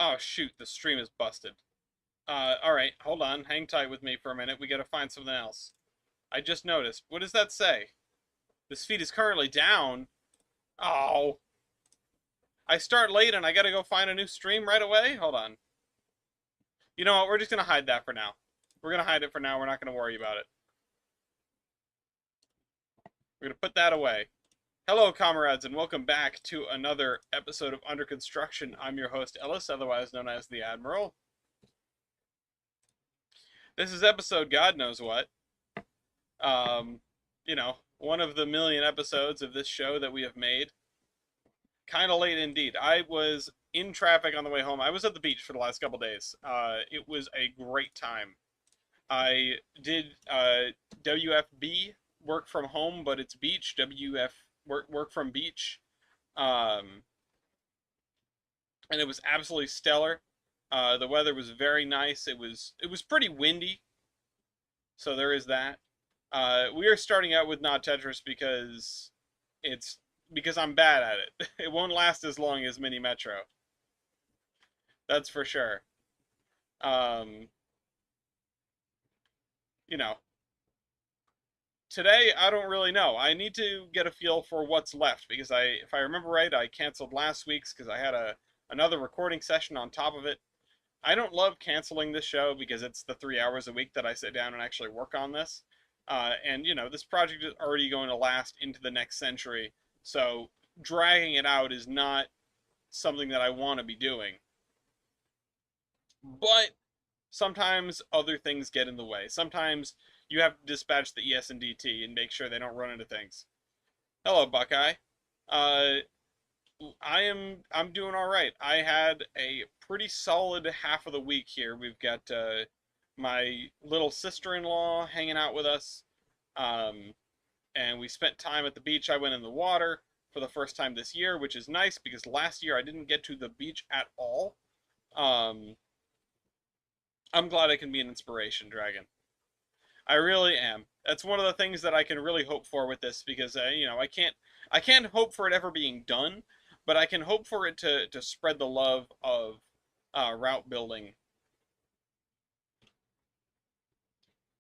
Oh shoot, the stream is busted. Alright, hold on, hang tight with me for a minute. We gotta find something else. I just noticed. What does that say? This feed is currently down. Oh. I start late and I gotta go find a new stream right away? Hold on. You know what, we're just gonna hide that for now. We're gonna hide it for now, we're not gonna worry about it. We're gonna put that away. Hello, comrades, and welcome back to another episode of Under Construction. I'm your host, Ellis, otherwise known as the Admiral. This is episode God knows what. You know, one of the million episodes of this show that we have made. Kind of late indeed. I was in traffic on the way home. I was at the beach for the last couple days. It was a great time. I did WFB, work from home, but it's beach. WF, work from beach. And it was absolutely stellar. The weather was very nice. It was pretty windy, so there is that. We are starting out with not Tetris because I'm bad at it. It won't last as long as Mini Metro. That's for sure. You know, today I don't really know. I need to get a feel for what's left because if I remember right, I canceled last week's because I had another recording session on top of it. I don't love canceling this show because it's the 3 hours a week that I sit down and actually work on this. And, you know, this project is already going to last into the next century, so dragging it out is not something that I want to be doing. But sometimes other things get in the way. Sometimes you have to dispatch the ES&DT and make sure they don't run into things. Hello, Buckeye. Uh, I'm doing all right. I had a pretty solid half of the week here. We've got my little sister-in-law hanging out with us, and we spent time at the beach. I went in the water for the first time this year, which is nice because last year I didn't get to the beach at all. I'm glad I can be an inspiration, Dragon. I really am. That's one of the things that I can really hope for with this because you know, I can't hope for it ever being done, but I can hope for it to spread the love of route building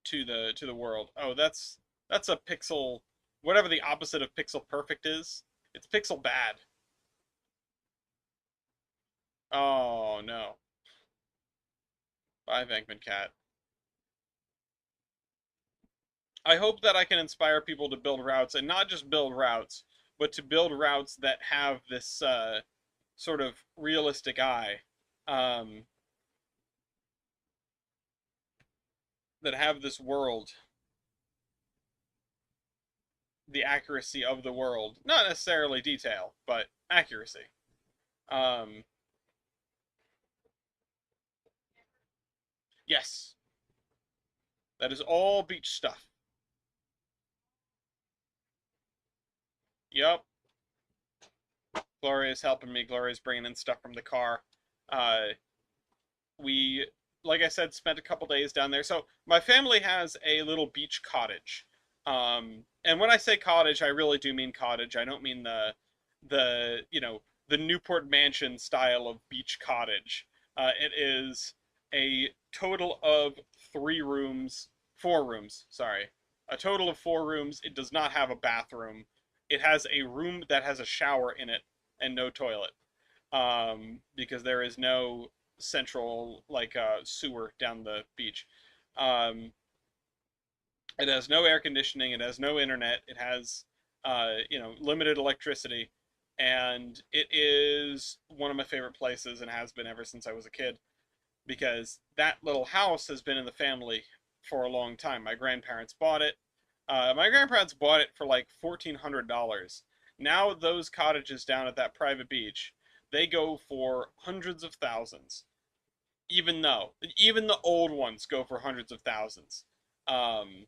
to the world. Oh, that's a pixel, whatever the opposite of pixel perfect is. It's pixel bad. Oh no. Bye, Venkman Cat. I hope that I can inspire people to build routes, and not just build routes, but to build routes that have this sort of realistic eye, um, that have this world, the accuracy of the world, not necessarily detail, but accuracy. Um, yes, that is all beach stuff. Yep. Gloria's helping me. Gloria's bringing in stuff from the car. Uh, we, like I said, spent a couple days down there. So my family has a little beach cottage. And when I say cottage, I really do mean cottage. I don't mean you know, the Newport Mansion style of beach cottage. It is a total of 4 rooms, sorry. A total of 4 rooms. It does not have a bathroom. It has a room that has a shower in it and no toilet. Because there is no central like sewer down the beach. Um, it has no air conditioning. It has no internet. It has you know, limited electricity, and it is one of my favorite places and has been ever since I was a kid because that little house has been in the family for a long time. My grandparents bought it. My grandparents bought it for like $1,400. Now those cottages down at that private beach, they go for hundreds of thousands. Even the old ones go for hundreds of thousands. Um,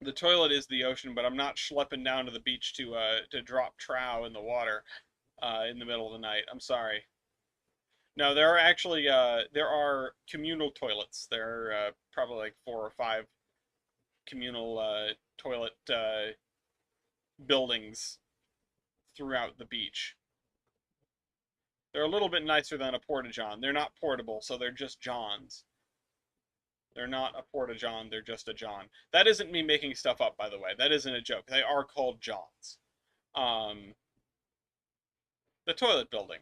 the toilet is the ocean, but I'm not schlepping down to the beach to drop trow in the water in the middle of the night. I'm sorry. No, there are actually there are communal toilets. There are probably like 4 or 5 communal toilet buildings throughout the beach. They're a little bit nicer than a porta-john. They're not portable, so they're just johns. They're not a porta-john, they're just a john. That isn't me making stuff up, by the way. That isn't a joke. They are called johns. Um, the toilet building.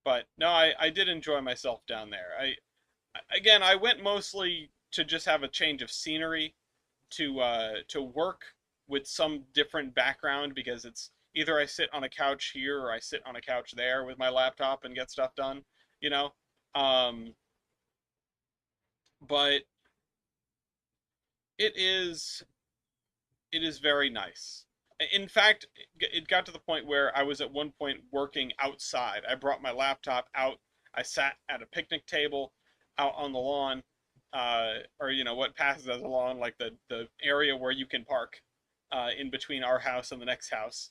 But no, I did enjoy myself down there. Again, I went mostly to just have a change of scenery, to work with some different background, because it's either I sit on a couch here or I sit on a couch there with my laptop and get stuff done, you know. Um, but it is it is very nice. In fact, it got to the point where I was at one point working outside. I brought my laptop out. I sat at a picnic table out on the lawn, or what passes as a lawn, like the area where you can park, in between our house and the next house,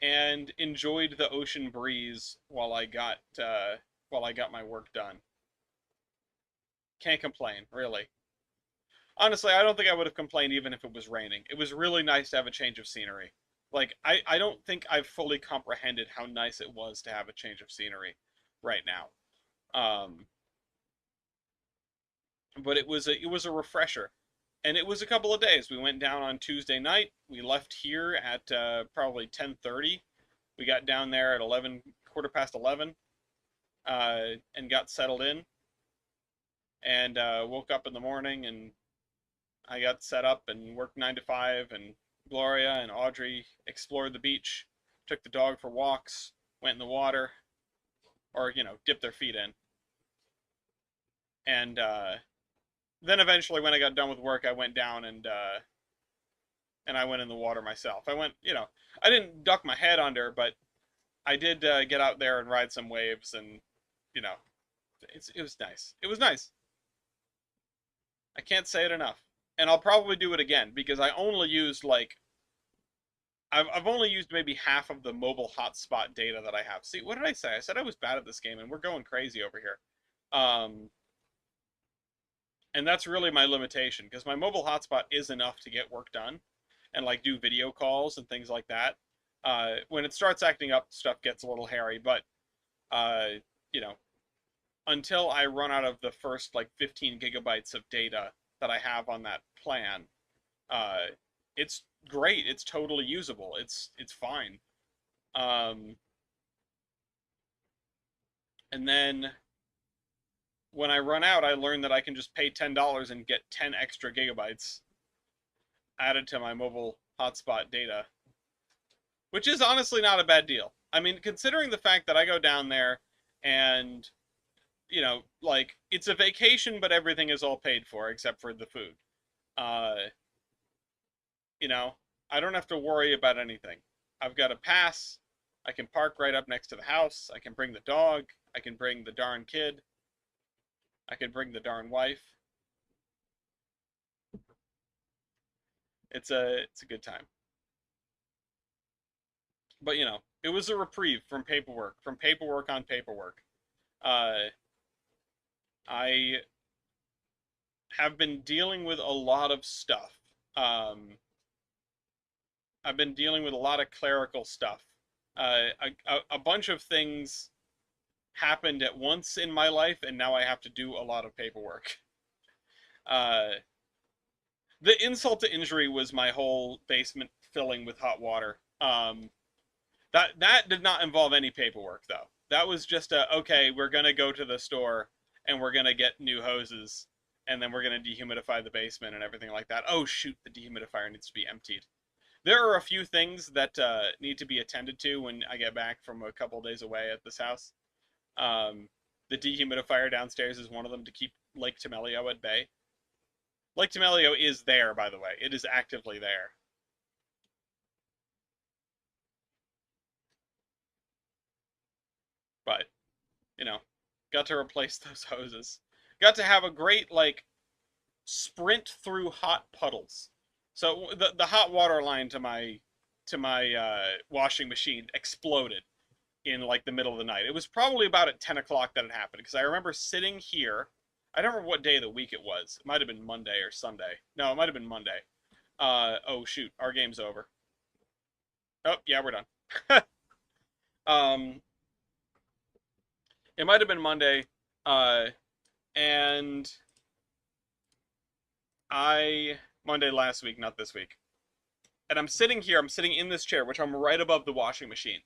and enjoyed the ocean breeze while I got my work done. Can't complain, really. Honestly, I don't think I would have complained even if it was raining. It was really nice to have a change of scenery. Like, I don't think I've fully comprehended how nice it was to have a change of scenery right now. Um, but it was a refresher. And it was a couple of days. We went down on Tuesday night. We left here at probably 10:30. We got down there at 11, quarter past 11, and got settled in. And woke up in the morning, and I got set up and worked 9 to 5, and Gloria and Audrey explored the beach, took the dog for walks, went in the water, or, dipped their feet in. And then eventually when I got done with work, I went down and I went in the water myself. I went, I didn't duck my head under, but I did get out there and ride some waves, and, you know, it was nice. It was nice. I can't say it enough. And I'll probably do it again, because I only used I've only used maybe half of the mobile hotspot data that I have. See, what did I say? I said I was bad at this game, and we're going crazy over here. Um, and that's really my limitation, because my mobile hotspot is enough to get work done and like do video calls and things like that. When it starts acting up, stuff gets a little hairy, but uh, you know, until I run out of the first like 15 gigabytes of data that I have on that plan, uh, it's great. It's totally usable. It's fine. Um, and then when I run out, I learn that I can just pay $10 and get 10 extra gigabytes added to my mobile hotspot data, which is honestly not a bad deal. I mean, considering the fact that I go down there and, like, it's a vacation, but everything is all paid for except for the food. Uh, you know, I don't have to worry about anything. I've got a pass. I can park right up next to the house. I can bring the dog. I can bring the darn kid. I can bring the darn wife. It's a good time. But it was a reprieve from paperwork on paperwork. Uh, I have been dealing with a lot of stuff. Um, I've been dealing with a lot of clerical stuff. A bunch of things happened at once in my life, and now I have to do a lot of paperwork. Uh, the insult to injury was my whole basement filling with hot water. That did not involve any paperwork, though. That was just okay, we're gonna go to the store and we're gonna get new hoses, and then we're gonna dehumidify the basement and everything like that. Oh shoot, the dehumidifier needs to be emptied. There are a few things that need to be attended to when I get back from a couple days away at this house. The dehumidifier downstairs is one of them, to keep Lake Temelio at bay. Lake Temelio is there, by the way. It is actively there. But, got to replace those hoses. Got to have a great, like, sprint through hot puddles. So the hot water line to my washing machine exploded in like the middle of the night. It was probably about at 10 o'clock that it happened, because I remember sitting here. I don't remember what day of the week it was. It might have been Monday or Sunday. No, it might have been Monday. Oh shoot, our game's over. Oh yeah, we're done. Um, it might have been Monday, uh, and Monday last week, not this week. And I'm sitting here, I'm sitting in this chair, which I'm right above the washing machine,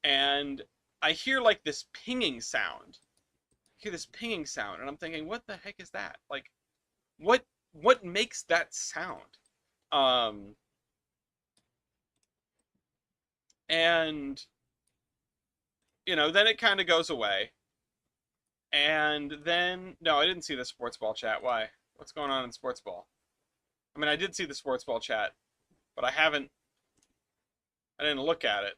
and I hear like this pinging sound. I hear this pinging sound, and I'm thinking, what the heck is that? Like, what what makes that sound? Um, and then it kind of goes away. And then no, I didn't see the sports ball chat. Why? What's going on in sports ball? I mean, I did see the sports ball chat, but I didn't look at it.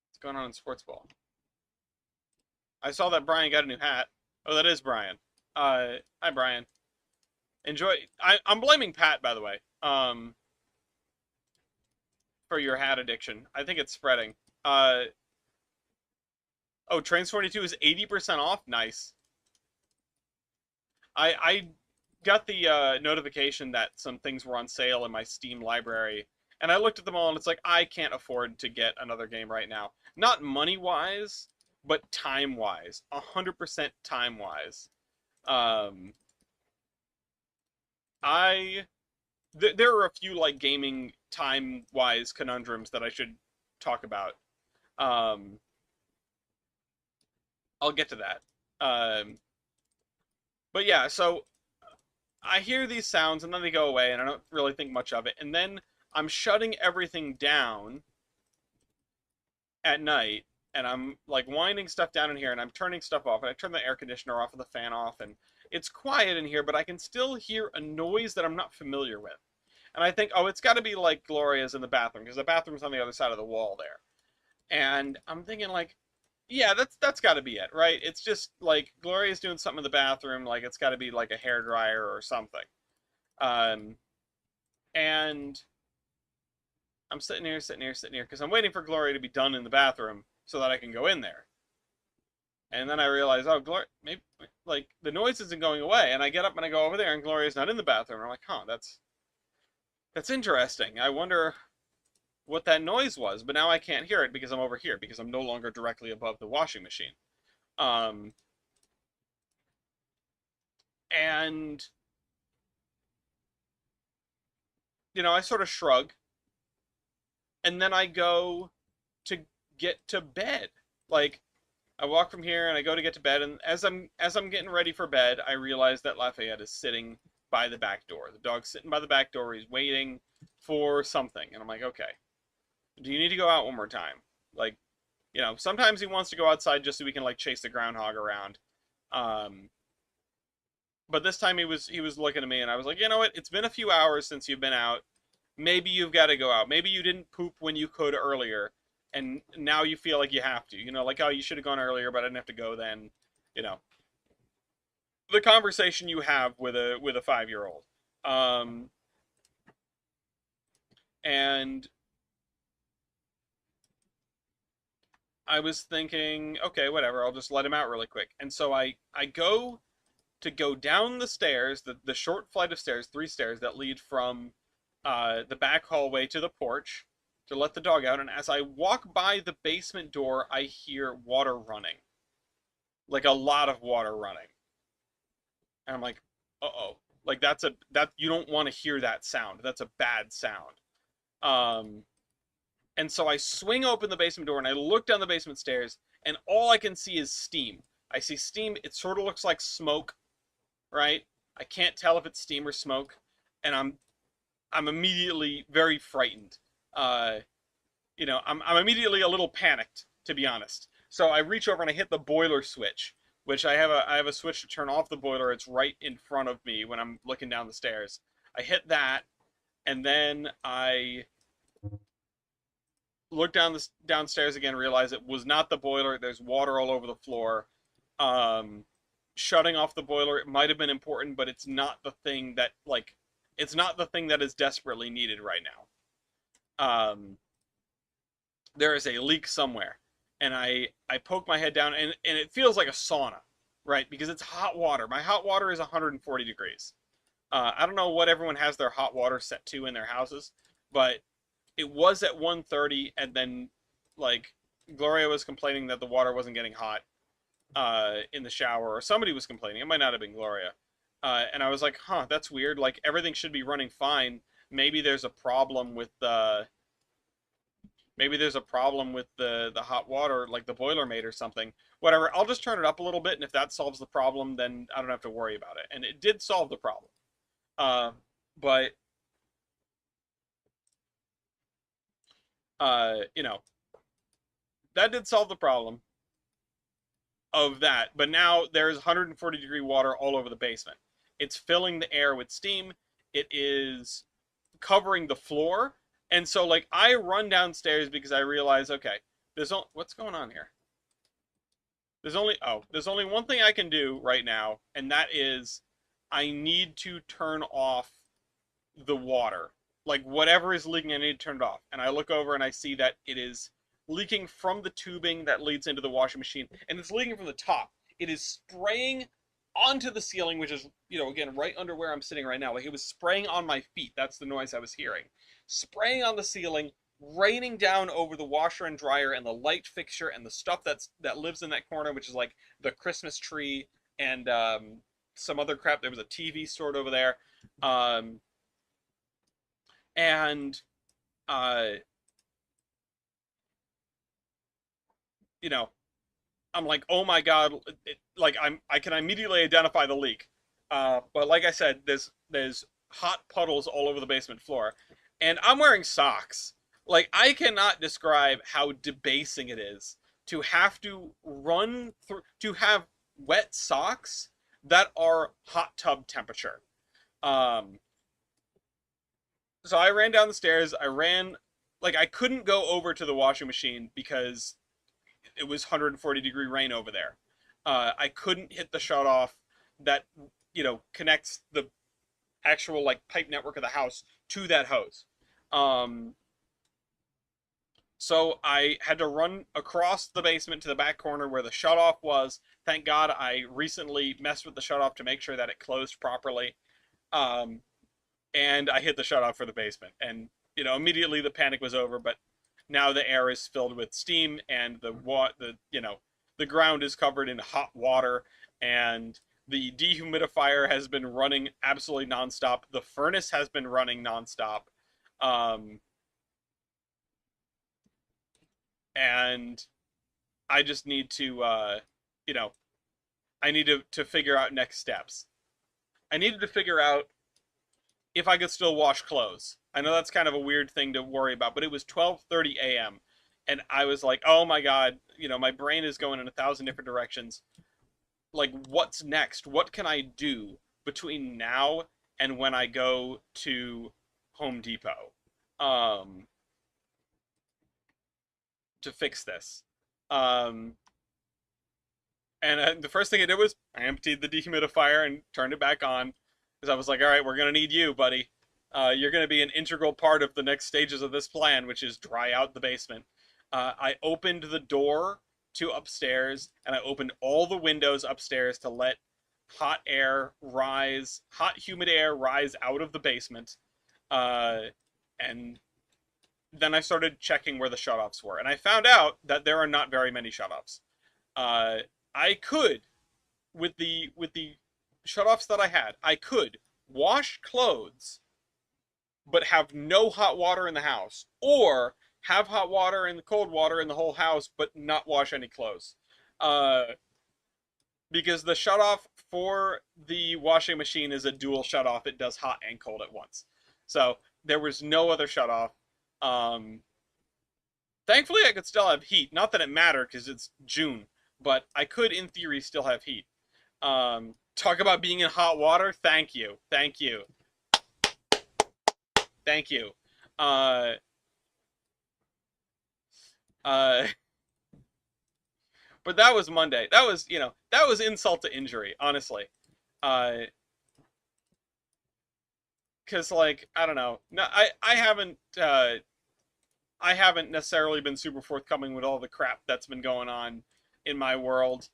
What's going on in sports ball? I saw that Brian got a new hat. Oh, that is Brian. Hi Brian. Enjoy. I'm blaming Pat, by the way. For your hat addiction. I think it's spreading. Oh, Trainz 22 is 80% off. Nice. I got the notification that some things were on sale in my Steam library, and I looked at them all, and it's like, I can't afford to get another game right now. Not money-wise, but time-wise. 100% time-wise. I... there are a few, like, gaming time-wise conundrums that I should talk about. Um, I'll get to that. But yeah, so I hear these sounds and then they go away and I don't really think much of it. And then I'm shutting everything down at night and I'm like winding stuff down in here and I'm turning stuff off and I turn the air conditioner off and the fan off and it's quiet in here, but I can still hear a noise that I'm not familiar with. And I think, oh, it's got to be like Gloria's in the bathroom because the bathroom's on the other side of the wall there. And I'm thinking like, yeah, that's got to be it, right? It's just like Gloria's doing something in the bathroom, like it's got to be like a hair dryer or something. Um, and I'm sitting here, because I'm waiting for Gloria to be done in the bathroom so that I can go in there. And then I realize, oh, Gloria, maybe like the noise isn't going away. And I get up and I go over there, and Gloria's not in the bathroom. And I'm like, huh, that's interesting. I wonder what that noise was, but now I can't hear it because I'm over here because I'm no longer directly above the washing machine. Um, and I sort of shrug, and then I go to get to bed. Like I walk from here and I go to get to bed, and as I'm getting ready for bed, I realize that Lafayette is sitting by the back door. The dog's sitting by the back door. He's waiting for something, and I'm like, okay, do you need to go out one more time? Like, sometimes he wants to go outside just so we can like chase the groundhog around. Um, but this time he was looking at me, and I was like, you know what? It's been a few hours since you've been out. Maybe you've got to go out. Maybe you didn't poop when you could earlier, and now you feel like you have to. Like, oh, you should have gone earlier, but I didn't have to go then. You know, the conversation you have with a 5-year-old. And I was thinking, okay, whatever, I'll just let him out really quick. And so I go to go down the stairs, the short flight of stairs, 3 stairs that lead from the back hallway to the porch to let the dog out. And as I walk by the basement door, I hear water running. Like a lot of water running. And I'm like, uh-oh. Like that you don't want to hear that sound. That's a bad sound. And so I swing open the basement door and I look down the basement stairs and all I can see is steam. I see steam. It sort of looks like smoke, right? I can't tell if it's steam or smoke, and I'm immediately very frightened. I'm immediately a little panicked, to be honest. So I reach over and I hit the boiler switch, which I have a switch to turn off the boiler. It's right in front of me when I'm looking down the stairs. I hit that, and then I look downstairs again, realize it was not the boiler. There's water all over the floor. Shutting off the boiler, it might have been important, but it's not the thing that is desperately needed right now. There is a leak somewhere, and I poke my head down, and it feels like a sauna, right? Because it's hot water. My hot water is 140 degrees. I don't know what everyone has their hot water set to in their houses, but it was at 130, and then like Gloria was complaining that the water wasn't getting hot in the shower, or somebody was complaining. It might not have been Gloria. And I was like, huh, that's weird. Like, everything should be running fine. Maybe there's a problem with the hot water, like the boiler mate or something. Whatever. I'll just turn it up a little bit, and if that solves the problem, then I don't have to worry about it. And it did solve the problem. Uh, but you know, that did solve the problem of that. But now there's 140-degree water all over the basement. It's filling the air with steam. It is covering the floor. And so, like, I run downstairs because I realize, okay, what's going on here? There's only one thing I can do right now, and that is I need to turn off the water. Like, whatever is leaking, I need to turn it off. And I look over and I see that it is leaking from the tubing that leads into the washing machine, and it's leaking from the top. It is spraying onto the ceiling, which is, again, right under where I'm sitting right now. Like, it was spraying on my feet. That's the noise I was hearing. Spraying on the ceiling, raining down over the washer and dryer and the light fixture and the stuff that lives in that corner, which is like the Christmas tree and some other crap. There was a TV stored over there. And I'm like, oh my god, I can immediately identify the leak. But like I said, there's hot puddles all over the basement floor, and I'm wearing socks. Like, I cannot describe how debasing it is to have to have wet socks that are hot tub temperature. Um, so I ran down the stairs. I couldn't go over to the washing machine because it was 140-degree rain over there. I couldn't hit the shut off that connects the actual like pipe network of the house to that hose. So I had to run across the basement to the back corner where the shut off was. Thank God I recently messed with the shut off to make sure that it closed properly. Um, and I hit the shut off for the basement, and immediately the panic was over. But now the air is filled with steam, and the ground is covered in hot water, and the dehumidifier has been running absolutely nonstop. The furnace has been running nonstop, and I just need to I need to figure out next steps. I needed to figure out if I could still wash clothes. I know that's kind of a weird thing to worry about, but it was 12:30 a.m. and I was like, "Oh my god, my brain is going in 1,000 different directions. Like, what's next? What can I do between now and when I go to Home Depot to fix this?" Um, and the first thing I did was I emptied the dehumidifier and turned it back on, because I was like, all right, we're going to need you, buddy. You're going to be an integral part of the next stages of this plan, which is dry out the basement. I opened the door to upstairs, and I opened all the windows upstairs to let hot, humid air rise out of the basement. And then I started checking where the shutoffs were, and I found out that there are not very many shutoffs. I could, with the shutoffs that I had, I could wash clothes, but have no hot water in the house, or have hot water and cold water in the whole house, but not wash any clothes. Because the shutoff for the washing machine is a dual shutoff. It does hot and cold at once. So there was no other shutoff. Thankfully, I could still have heat. Not that it mattered because it's June, but I could, in theory, still have heat. Talk about being in hot water. Thank you. Thank you. Thank you. But that was Monday. That was insult to injury, honestly. Because, like, I don't know. No, I haven't necessarily been super forthcoming with all the crap that's been going on in my world.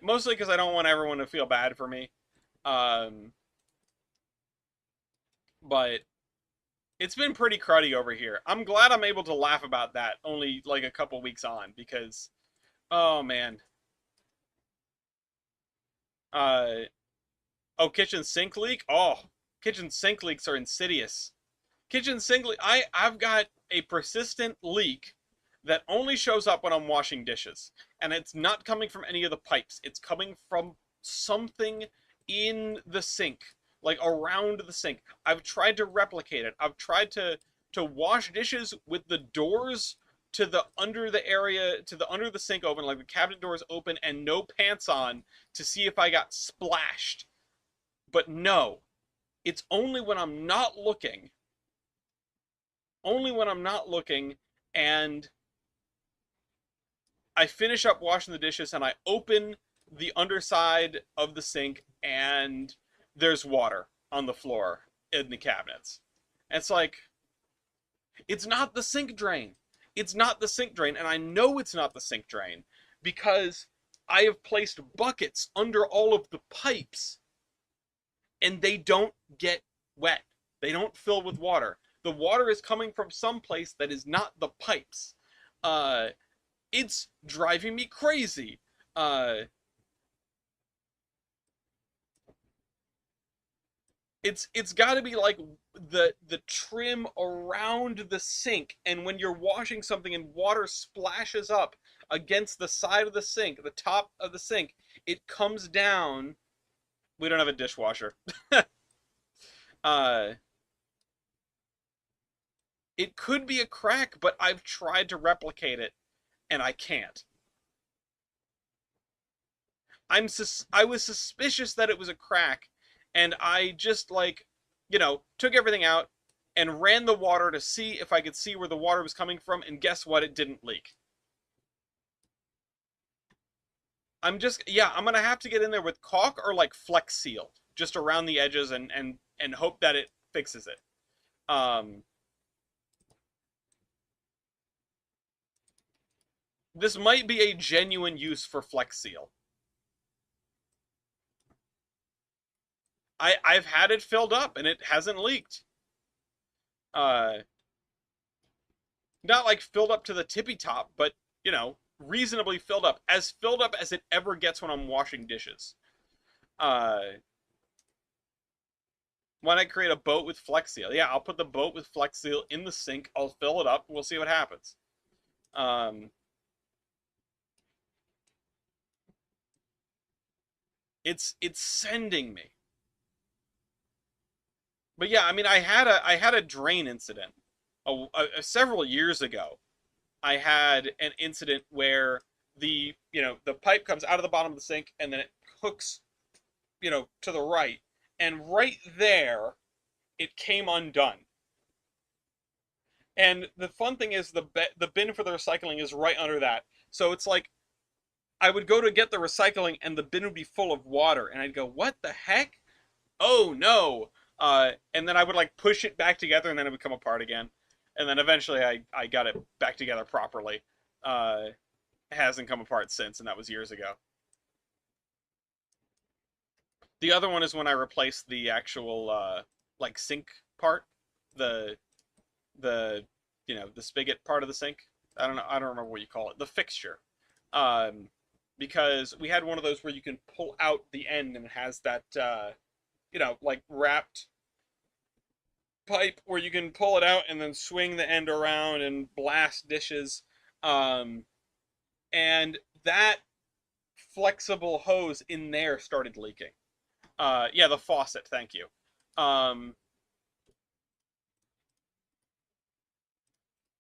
Mostly because I don't want everyone to feel bad for me. But It's been pretty cruddy over here. I'm glad I'm able to laugh about that only like a couple weeks on because, oh man. Uh, oh, kitchen sink leak? Oh, kitchen sink leaks are insidious. Kitchen sink leak. I've got a persistent leak that only shows up when I'm washing dishes. And it's not coming from any of the pipes. It's coming from something in the sink, like around the sink. I've tried to replicate it. I've tried to wash dishes with the doors to the under the area to the under the sink open, like the cabinet doors open and no pants on to see if I got splashed. But no, it's only when I'm not looking. Only when I'm not looking and I finish up washing the dishes and I open the underside of the sink and there's water on the floor in the cabinets. And it's like, it's not the sink drain. It's not the sink drain. And I know it's not the sink drain because I have placed buckets under all of the pipes and they don't get wet. They don't fill with water. The water is coming from someplace that is not the pipes. It's driving me crazy. It's got to be like the trim around the sink, and when you're washing something and water splashes up against the side of the sink, the top of the sink, it comes down. We don't have a dishwasher. uh, it could be a crack, but I've tried to replicate it, and I can't. I was suspicious that it was a crack, and I just like, took everything out and ran the water to see if I could see where the water was coming from, and guess what? It didn't leak. I'm gonna have to get in there with caulk or like Flex Seal just around the edges and hope that it fixes it. Um, this might be a genuine use for Flex Seal. I've had it filled up and it hasn't leaked. Uh, not like filled up to the tippy top, but reasonably filled up as it ever gets when I'm washing dishes. Uh, why not create a boat with Flex Seal? Yeah, I'll put the boat with Flex Seal in the sink. I'll fill it up. We'll see what happens. Um, it's sending me. But yeah, I mean, I had a drain incident several years ago. I had an incident where the pipe comes out of the bottom of the sink and then it hooks to the right, and right there it came undone. And the fun thing is the bin for the recycling is right under that. So it's like I would go to get the recycling and the bin would be full of water and I'd go, "What the heck? Oh no." And then I would like push it back together and then it would come apart again. And then eventually I got it back together properly. It hasn't come apart since, and that was years ago. The other one is when I replaced the actual like sink part, the the the spigot part of the sink. I don't know. I don't remember what you call it. The fixture. Um, because we had one of those where you can pull out the end and it has that like wrapped pipe where you can pull it out and then swing the end around and blast dishes. Um, and that flexible hose in there started leaking. Yeah, the faucet. Thank you. Um,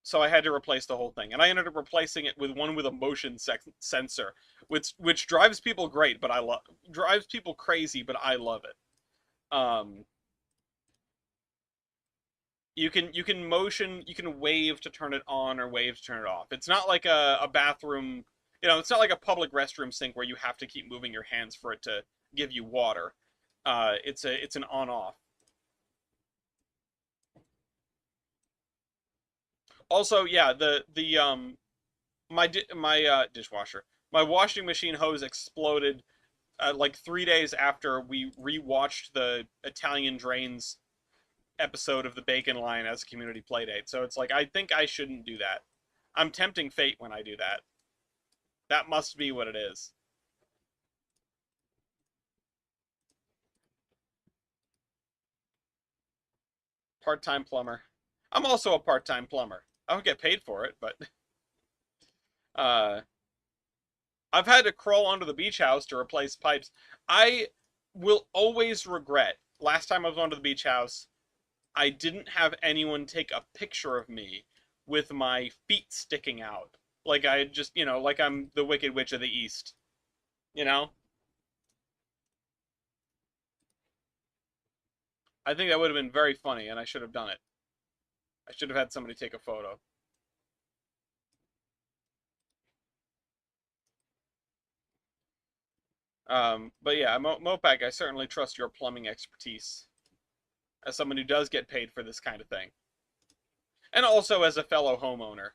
so I had to replace the whole thing, and I ended up replacing it with one with a motion sensor, which drives people great, but I love drives people crazy, but I love it. Um, you can wave to turn it on or wave to turn it off. It's not like a bathroom, it's not like a public restroom sink where you have to keep moving your hands for it to give you water. It's an on off. Also, yeah, my dishwasher, my washing machine hose exploded like 3 days after we rewatched the Italian drains episode of the Bacon Line as a community playdate. So it's like, I think I shouldn't do that. I'm tempting fate when I do that. That must be what it is. Part-time plumber. I'm also a part-time plumber. I don't get paid for it, but uh, I've had to crawl under the beach house to replace pipes. I will always regret last time I was under the beach house, I didn't have anyone take a picture of me with my feet sticking out. Like I just, like I'm the Wicked Witch of the East. You know? I think that would have been very funny, and I should have done it. I should have had somebody take a photo. But yeah, Mopac, I certainly trust your plumbing expertise as someone who does get paid for this kind of thing. And also as a fellow homeowner.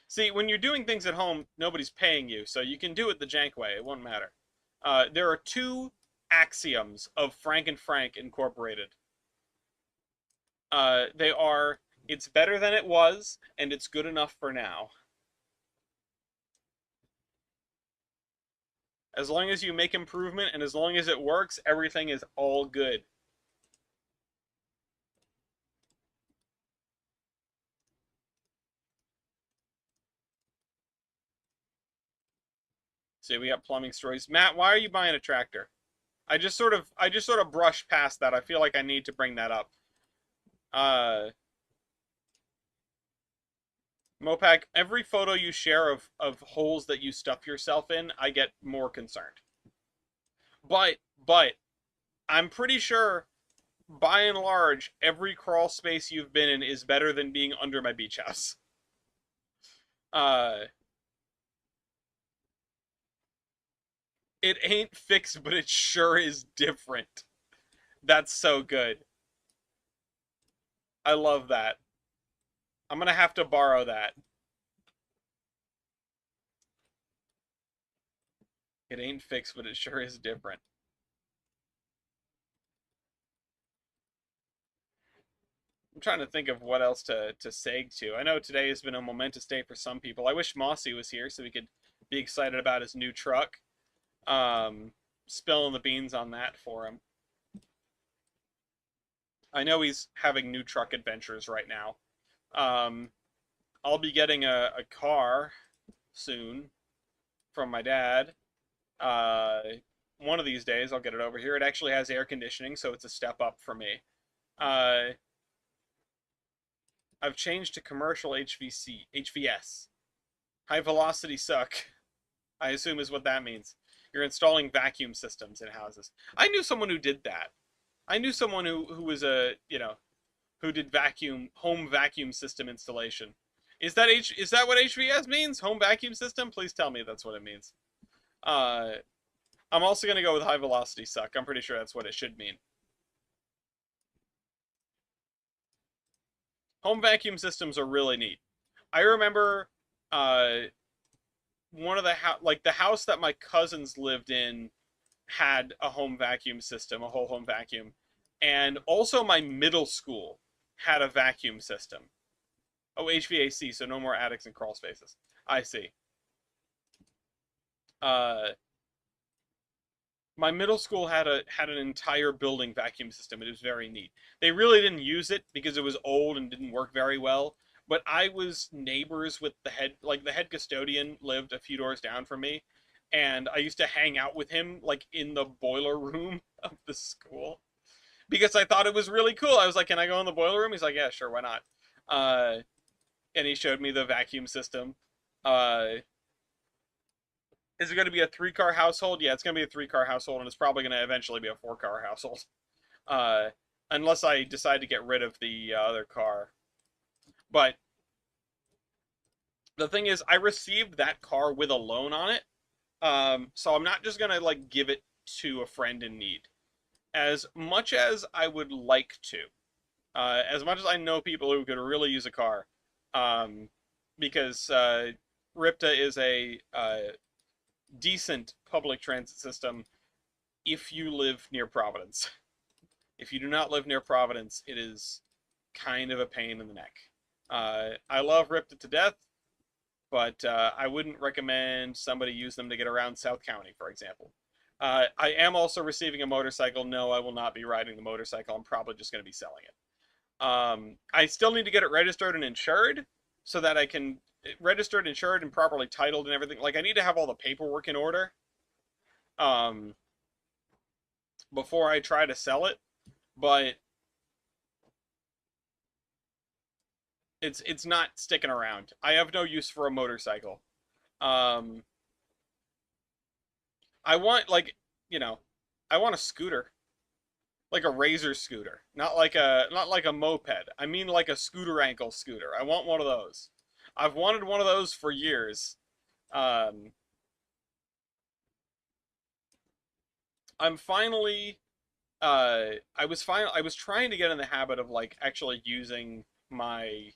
See, when you're doing things at home, nobody's paying you, so you can do it the jank way. It won't matter. There are two axioms of Frank and Frank Incorporated. They are, it's better than it was, and it's good enough for now. As long as you make improvement, and as long as it works, everything is all good. See, we got plumbing stories. Matt, why are you buying a tractor? I just sort of brushed past that. I feel like I need to bring that up. Mopac, every photo you share of holes that you stuff yourself in, I get more concerned. But I'm pretty sure, by and large, every crawl space you've been in is better than being under my beach house. Uh, it ain't fixed, but it sure is different. That's so good. I love that. I'm gonna have to borrow that. It ain't fixed, but it sure is different. I'm trying to think of what else to seg to. I know today has been a momentous day for some people. I wish Mossy was here so we could be excited about his new truck. Spilling the beans on that for him. I know he's having new truck adventures right now. I'll be getting a car soon from my dad. One of these days I'll get it over here. It actually has air conditioning, so it's a step up for me. I've changed to commercial HVS. High velocity suck, I assume is what that means. You're installing vacuum systems in houses. I knew someone who did that. I knew someone who was who did home vacuum system installation. Is that what HVS means? Home vacuum system? Please tell me that's what it means. I'm also gonna go with high velocity suck. I'm pretty sure that's what it should mean. Home vacuum systems are really neat. I remember one of the house that my cousins lived in had a home vacuum system, a whole home vacuum. And also my middle school had a vacuum system. Oh, HVAC, so no more attics and crawl spaces. I see. Uh, my middle school had an entire building vacuum system. It was very neat. They really didn't use it because it was old and didn't work very well. But I was neighbors with the head custodian lived a few doors down from me, and I used to hang out with him like in the boiler room of the school because I thought it was really cool. I was like, "Can I go in the boiler room?" He's like, "Yeah, sure, why not?" And he showed me the vacuum system. Uh, is it going to be a 3-car household? Yeah, it's going to be a 3-car household, and it's probably going to eventually be a 4-car household, uh, unless I decide to get rid of the other car. But the thing is, I received that car with a loan on it, so I'm not just gonna like give it to a friend in need. As much as I would like to, as much as I know people who could really use a car, um, because RIPTA is a decent public transit system if you live near Providence. If you do not live near Providence, it is kind of a pain in the neck. I love Ripped It to death, but I wouldn't recommend somebody use them to get around South County, for example. I am also receiving a motorcycle. No, I will not be riding the motorcycle. I'm probably just going to be selling it. I still need to get it registered and insured so that I can registered, insured, and properly titled and everything. Like I need to have all the paperwork in order um, before I try to sell it. But it's not sticking around. I have no use for a motorcycle. Um, I want like you know, I want a scooter, like a razor scooter, not like a moped. I mean like a scooter ankle scooter. I want one of those. I've wanted one of those for years. Um, I'm finally I was trying to get in the habit of like actually using my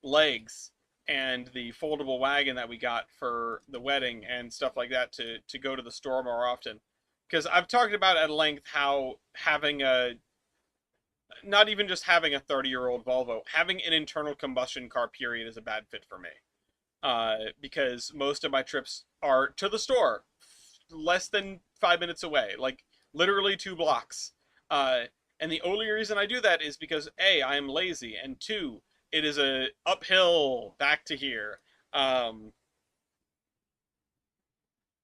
legs and the foldable wagon that we got for the wedding and stuff like that to go to the store more often. Because I've talked about at length how having a not even just having a 30-year-old Volvo, having an internal combustion car period is a bad fit for me. Because most of my trips are to the store, less than 5 minutes away, like literally 2 blocks. Uh, and the only reason I do that is because A, I am lazy, and two, it is a uphill back to here. Um,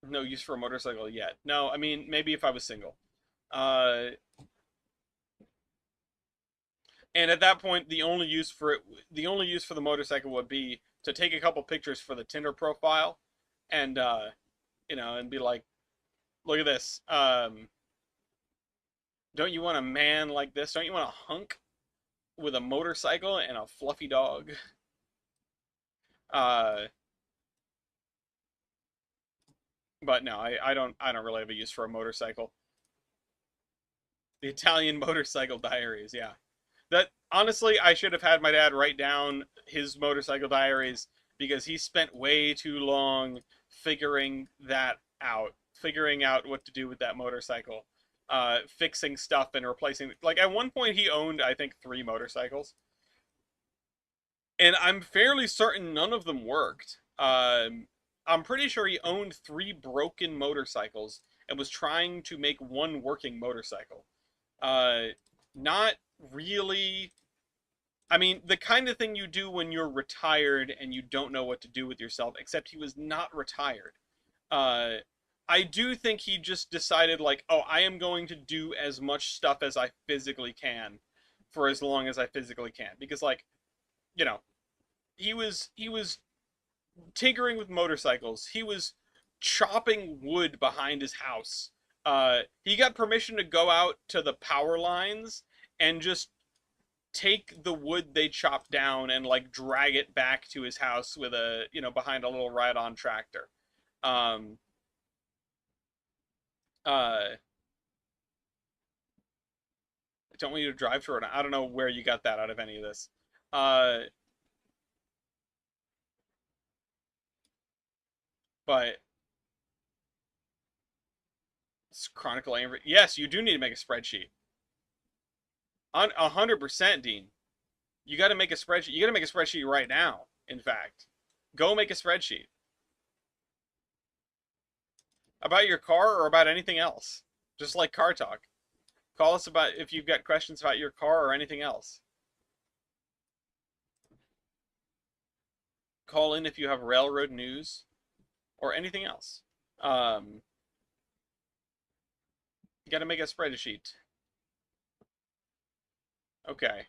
no use for a motorcycle yet. No, I mean maybe if I was single. Uh, and at that point, the only use for the motorcycle would be to take a couple pictures for the Tinder profile, and and be like, look at this. Don't you want a man like this? Don't you want a hunk with a motorcycle and a fluffy dog? Uh, but no, I don't really have a use for a motorcycle. The Italian Motorcycle Diaries, yeah. That honestly, I should have had my dad write down his motorcycle diaries because he spent way too long figuring out what to do with that motorcycle, fixing stuff and replacing. Like at one point, he owned I think 3 motorcycles, and I'm fairly certain none of them worked. I'm pretty sure he owned 3 broken motorcycles and was trying to make one working motorcycle. Uh, Not really. I mean, the kind of thing you do when you're retired and you don't know what to do with yourself, except he was not retired. Uh, I do think he just decided, like, oh, I am going to do as much stuff as I physically can for as long as I physically can. Because, like, you know, he was tinkering with motorcycles. He was chopping wood behind his house. He got permission to go out to the power lines and just take the wood they chopped down and like drag it back to his house with a behind a little ride-on tractor. Um, uh, don't want you to drive through it. I don't know where you got that out of any of this. Uh, but it's Chronicle Amber. Yes, you do need to make a spreadsheet. On 100%, Dean. You got to make a spreadsheet. You got to make a spreadsheet right now. In fact, go make a spreadsheet about your car or about anything else. Just like car talk. Call us about if you've got questions about your car or anything else. Call in if you have railroad news or anything else. Um, you got to make a spreadsheet. Okay.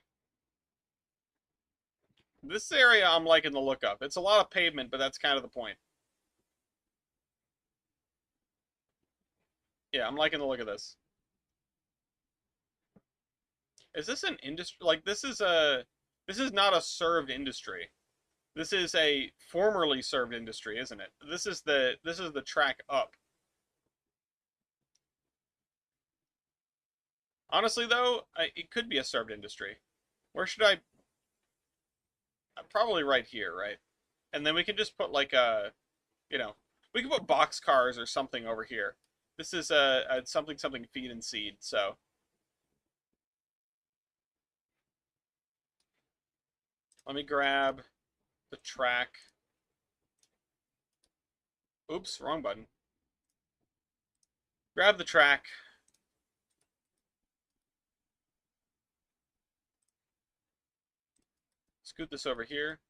This area I'm liking the look of. It's a lot of pavement, but that's kind of the point. Yeah, I'm liking the look of this. Is this an industry? Like this is not a served industry. This is a formerly served industry, isn't it? This is the track up. Honestly, though, it could be a served industry. Where should I? Probably right here, right? And then we can just put like you know, we can put box cars or something over here. This is a something feed and seed. So Let me grab the track. Oops, wrong button. Grab the track. Scoot this over here.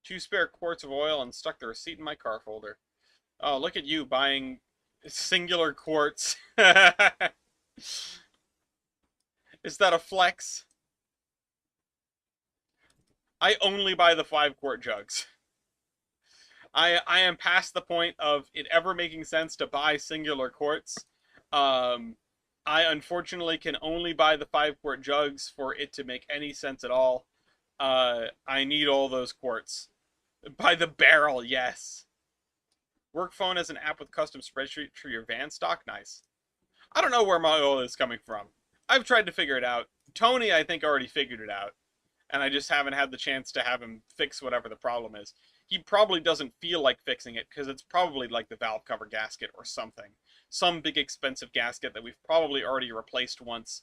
2 spare quarts of oil and stuck the receipt in my car folder. Oh, look at you buying singular quarts. Is that a flex? I only buy the 5-quart jugs. I am past the point of it ever making sense to buy singular quarts. I unfortunately can only buy the 5-quart jugs for it to make any sense at all. I need all those quarts. By the barrel, yes. Work phone has an app with custom spreadsheet for your van stock. Nice. I don't know where my oil is coming from. I've tried to figure it out. Tony, I think, already figured it out. And I just haven't had the chance to have him fix whatever the problem is. He probably doesn't feel like fixing it, because it's probably like the valve cover gasket or something. Some big expensive gasket that we've probably already replaced once.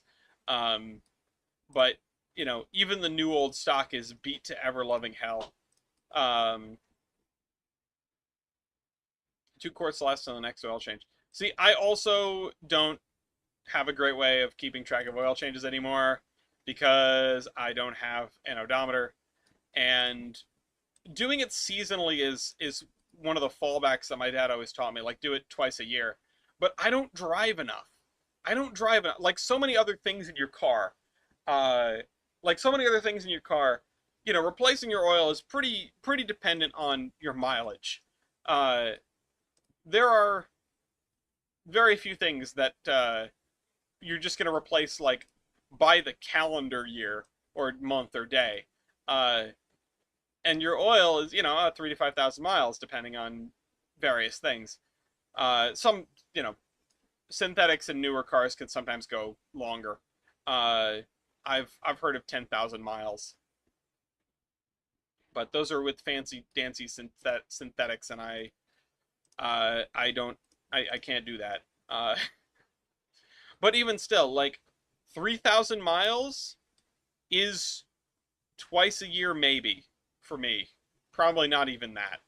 But, you know, even the new old stock is beat to ever-loving hell. 2 quarts less on the next oil change. See, I also don't have a great way of keeping track of oil changes anymore, because I don't have an odometer, and doing it seasonally is one of the fallbacks that my dad always taught me, like do it twice a year. But I don't drive enough. I don't drive enough. Like so many other things in your car, you know, replacing your oil is pretty dependent on your mileage. There are very few things that you're just going to replace, like, by the calendar year or month or day. And your oil is, you know, 3,000 to 5,000 miles, depending on various things. Some, you know, synthetics and newer cars can sometimes go longer. I've heard of 10,000 miles, but those are with fancy dancy synthetics, and I can't do that. But even still, like 3,000 miles is twice a year, maybe, for me. Probably not even that.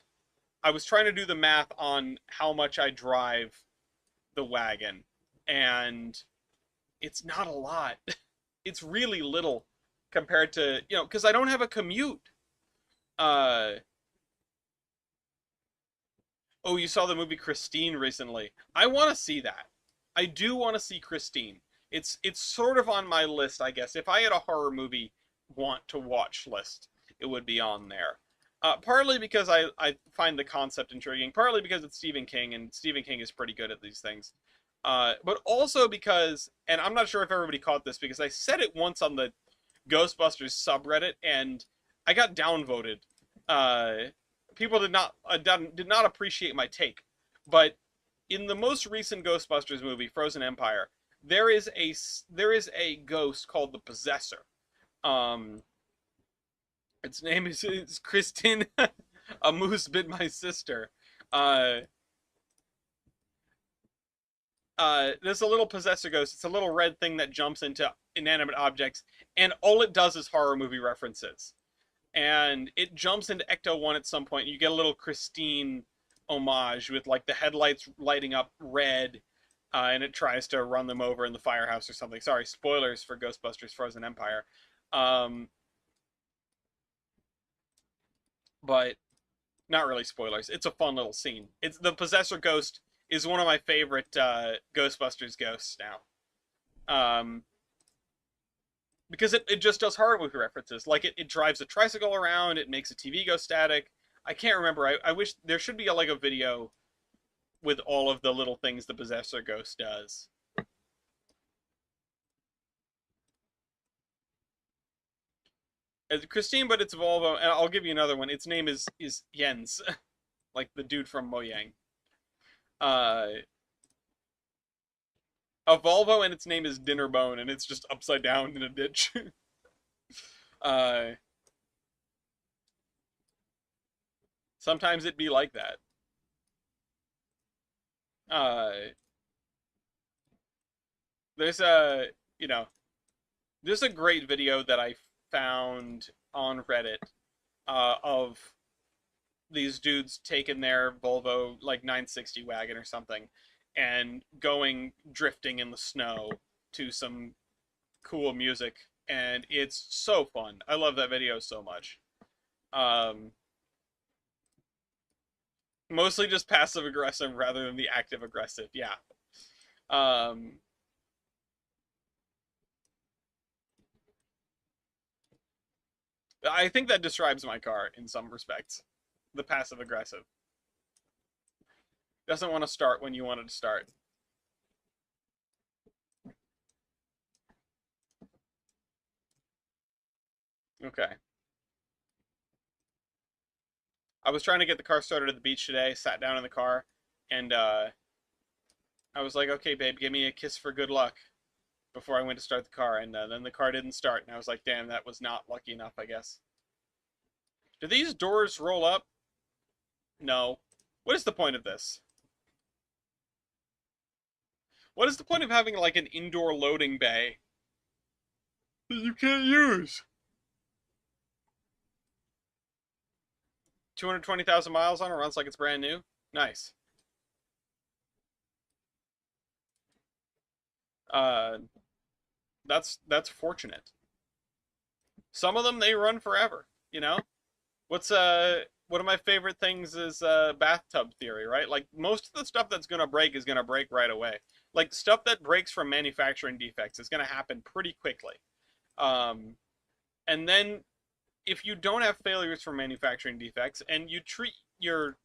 I was trying to do the math on how much I drive the wagon, and it's not a lot. It's really little compared to, you know, because I don't have a commute. Oh, you saw the movie Christine recently. I want to see that. I do want to see Christine. It's sort of on my list, I guess. If I had a horror movie want to watch list, it would be on there. Partly because I find the concept intriguing, partly because it's Stephen King, and Stephen King is pretty good at these things. But also because, and I'm not sure if everybody caught this, because I said it once on the Ghostbusters subreddit, and I got downvoted. People did not appreciate my take. But in the most recent Ghostbusters movie, Frozen Empire, there is a ghost called the Possessor. Its name is Christine. A moose bit my sister. There's a little possessor ghost. It's a little red thing that jumps into inanimate objects, and all it does is horror movie references. And it jumps into Ecto 1 at some point. And you get a little Christine homage with, like, the headlights lighting up red, and it tries to run them over in the firehouse or something. Sorry, spoilers for Ghostbusters Frozen Empire. But not really spoilers. It's a fun little scene. It's the Possessor Ghost is one of my favorite Ghostbusters ghosts now. Because it just does horror movie references. Like, it drives a tricycle around, it makes a TV go static. I can't remember. I wish there should be a video with all of the little things the Possessor Ghost does. Christine, but it's Volvo, and I'll give you another one. Its name is Jens, like the dude from Mojang. A Volvo, and its name is Dinnerbone, and it's just upside down in a ditch. Sometimes it be like that. There's there's a great video that I found on Reddit of these dudes taking their Volvo like 960 wagon or something and going drifting in the snow to some cool music, and it's so fun. I love that video so much. Um, Mostly just passive aggressive rather than the active aggressive. Yeah. Um, I think that describes my car in some respects. The passive aggressive. Doesn't want to start when you want it to start. Okay. I was trying to get the car started at the beach today, sat down in the car, and I was like, okay, babe, give me a kiss for good luck before I went to start the car, and then the car didn't start, and I was like, damn, that was not lucky enough, I guess. Do these doors roll up? No. What is the point of this? What is the point of having like an indoor loading bay that you can't use? 220,000 miles on it, runs like it's brand new. Nice. Uh, that's fortunate. Some of them they run forever. You know, what's one of my favorite things is bathtub theory, right? Like most of the stuff that's gonna break is gonna break right away. Like stuff that breaks from manufacturing defects is gonna happen pretty quickly. Um, and then if you don't have failures from manufacturing defects and you treat your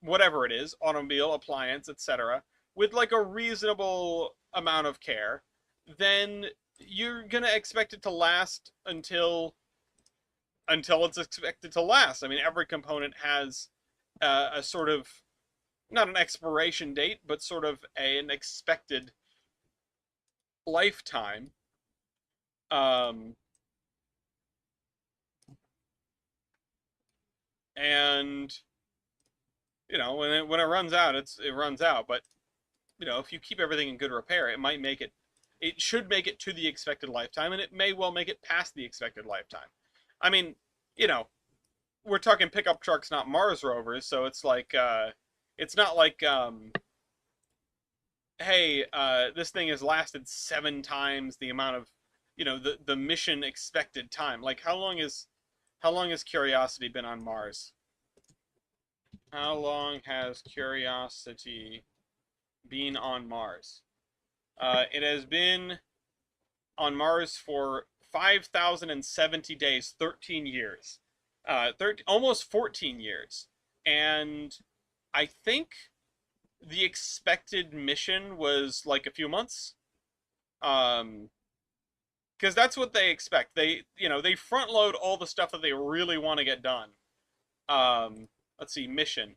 whatever it is, automobile, appliance, etc., with like a reasonable amount of care, then you're gonna expect it to last until it's expected to last. I mean, every component has a sort of not an expiration date, but sort of an expected lifetime. Um, and you know, when it runs out, it runs out. But you know, if you keep everything in good repair, it might make it. It should make it to the expected lifetime, and it may well make it past the expected lifetime. I mean, you know, we're talking pickup trucks, not Mars rovers, so it's not like hey, this thing has lasted 7 times the amount of, you know, the mission expected time. Like how long has Curiosity been on Mars? How long has Curiosity been on Mars? It has been on Mars for 5,070 days, 13 years. 13, almost 14 years. And I think the expected mission was like a few months. Because that's what they expect. They front load all the stuff that they really want to get done. Let's see, mission.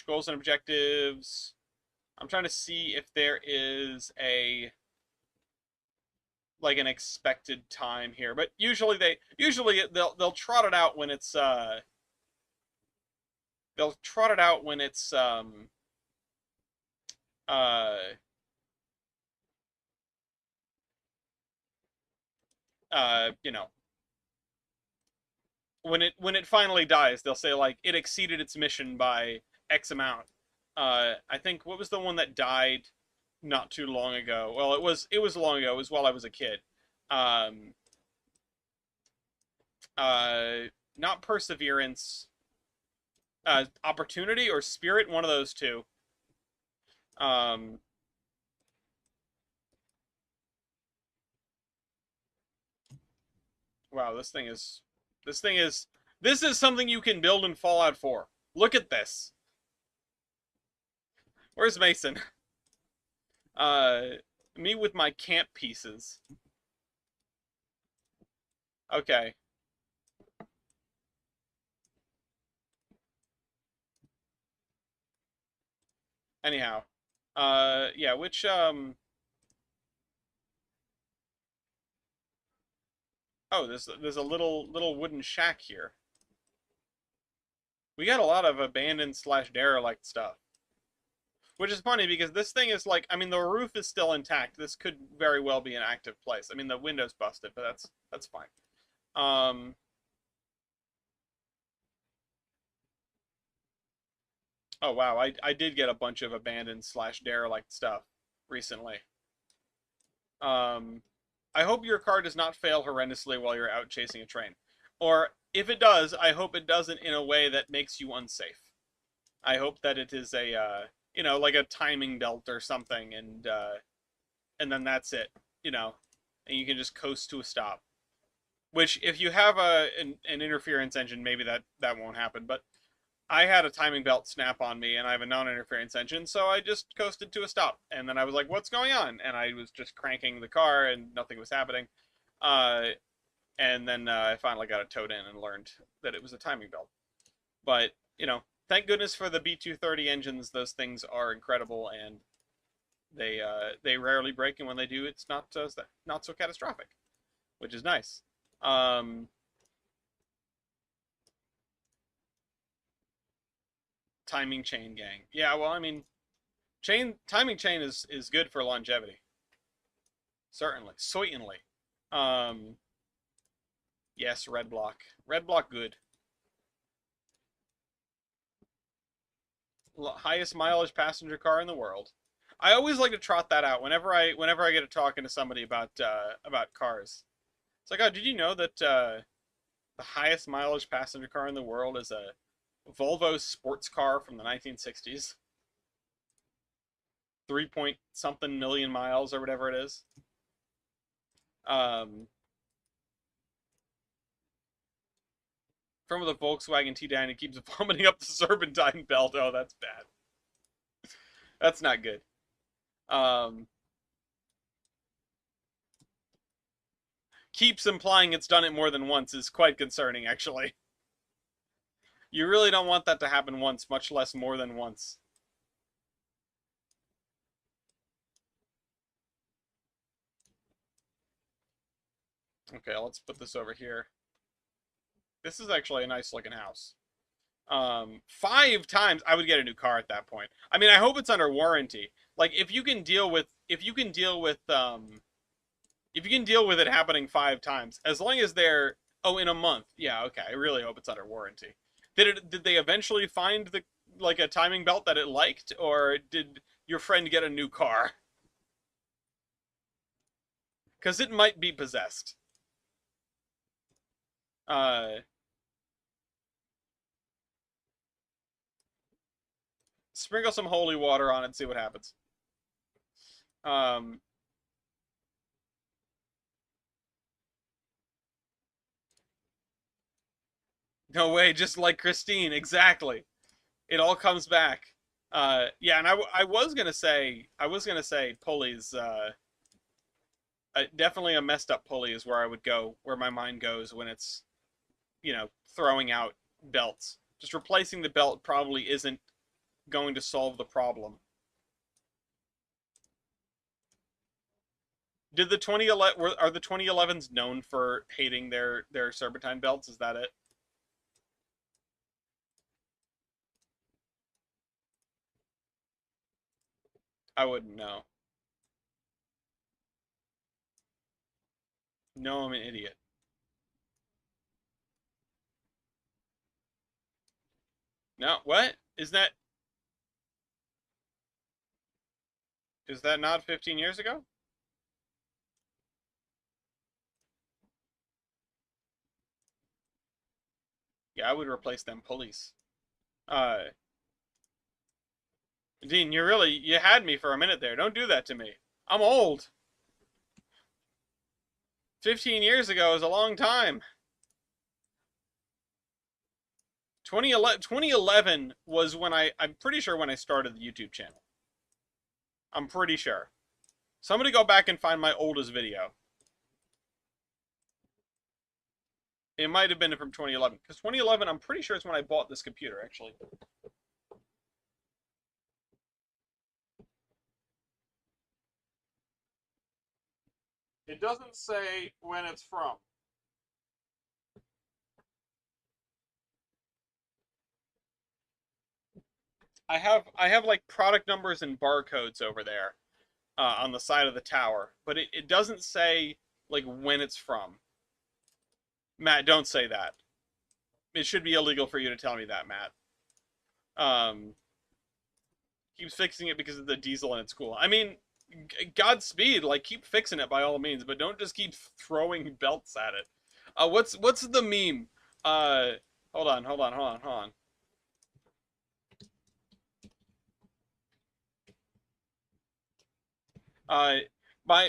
Goals and objectives. I'm trying to see if there is a like an expected time here, but usually they'll trot it out when it's they'll trot it out when it's uh you know, when it finally dies, they'll say like it exceeded its mission by X amount. I think what was the one that died not too long ago? Well, it was long ago. It was while I was a kid. Um, uh, Not perseverance, opportunity or spirit, one of those two. Um, wow, this is something you can build in Fallout 4. Look at this. Where's Mason? Uh, Me with my camp pieces. Okay. Anyhow. Yeah, which oh, there's a little wooden shack here. We got a lot of abandoned slash derelict stuff. Which is funny because this thing is like, I mean, the roof is still intact. This could very well be an active place. I mean, the window's busted, but that's fine. Um, oh wow, I did get a bunch of abandoned slash derelict stuff recently. Um, I hope your car does not fail horrendously while you're out chasing a train. Or if it does, I hope it doesn't in a way that makes you unsafe. I hope that it is a like a timing belt or something, and then that's it, you know, and you can just coast to a stop. Which, if you have an interference engine, maybe that won't happen. But I had a timing belt snap on me, and I have a non-interference engine, so I just coasted to a stop. And then I was like, "What's going on?" And I was just cranking the car, and nothing was happening. Uh, and then I finally got it towed in and learned that it was a timing belt. But thank goodness for the B230 engines. Those things are incredible, and they rarely break, and when they do, it's not so catastrophic, which is nice. Um, Timing chain gang. Yeah, well, I mean, timing chain is good for longevity. Certainly. Um, yes, red block. Red block good. Highest mileage passenger car in the world. I always like to trot that out whenever I get to talking to somebody about cars. It's like, oh, did you know that the highest mileage passenger car in the world is a Volvo sports car from the 1960s? 3 point something million miles or whatever it is. Um, from the Volkswagen T-Dyna, it keeps vomiting up the serpentine belt. Oh, that's bad. That's not good. Um, Keeps implying it's done it more than once is quite concerning, actually. You really don't want that to happen once, much less more than once. Okay, let's put this over here. This is actually a nice looking house. 5 times I would get a new car at that point. I mean, I hope it's under warranty. Like if you can deal with it happening 5 times, as long as they're in a month. Yeah, okay. I really hope it's under warranty. Did they eventually find a timing belt that it liked, or did your friend get a new car? Because it might be possessed. Uh, Sprinkle some holy water on it and see what happens. Um, no way, just like Christine, exactly. It all comes back. Yeah, and I was gonna say pulleys. Definitely a messed up pulley is where I would go, where my mind goes when it's throwing out belts. Just replacing the belt probably isn't going to solve the problem. Did the 2011 are the 2011s known for hating their serpentine belts? Is that it? I wouldn't know. No, I'm an idiot. No, what? Is that not 15 years ago? Yeah, I would replace them pulleys. Uh, Dean, you had me for a minute there. Don't do that to me. I'm old. 15 years ago is a long time. 2011 was when I'm pretty sure when I started the YouTube channel. I'm pretty sure. Somebody go back and find my oldest video. It might have been from 2011. Because 2011, I'm pretty sure it's when I bought this computer, actually. It doesn't say when it's from. I have like product numbers and barcodes over there on the side of the tower, but it doesn't say like when it's from. Matt, don't say that. It should be illegal for you to tell me that, Matt. Um, keeps fixing it because of the diesel and it's cool. I mean, Godspeed. Like, keep fixing it by all means, but don't just keep throwing belts at it. What's the meme? Uh, hold on. Uh,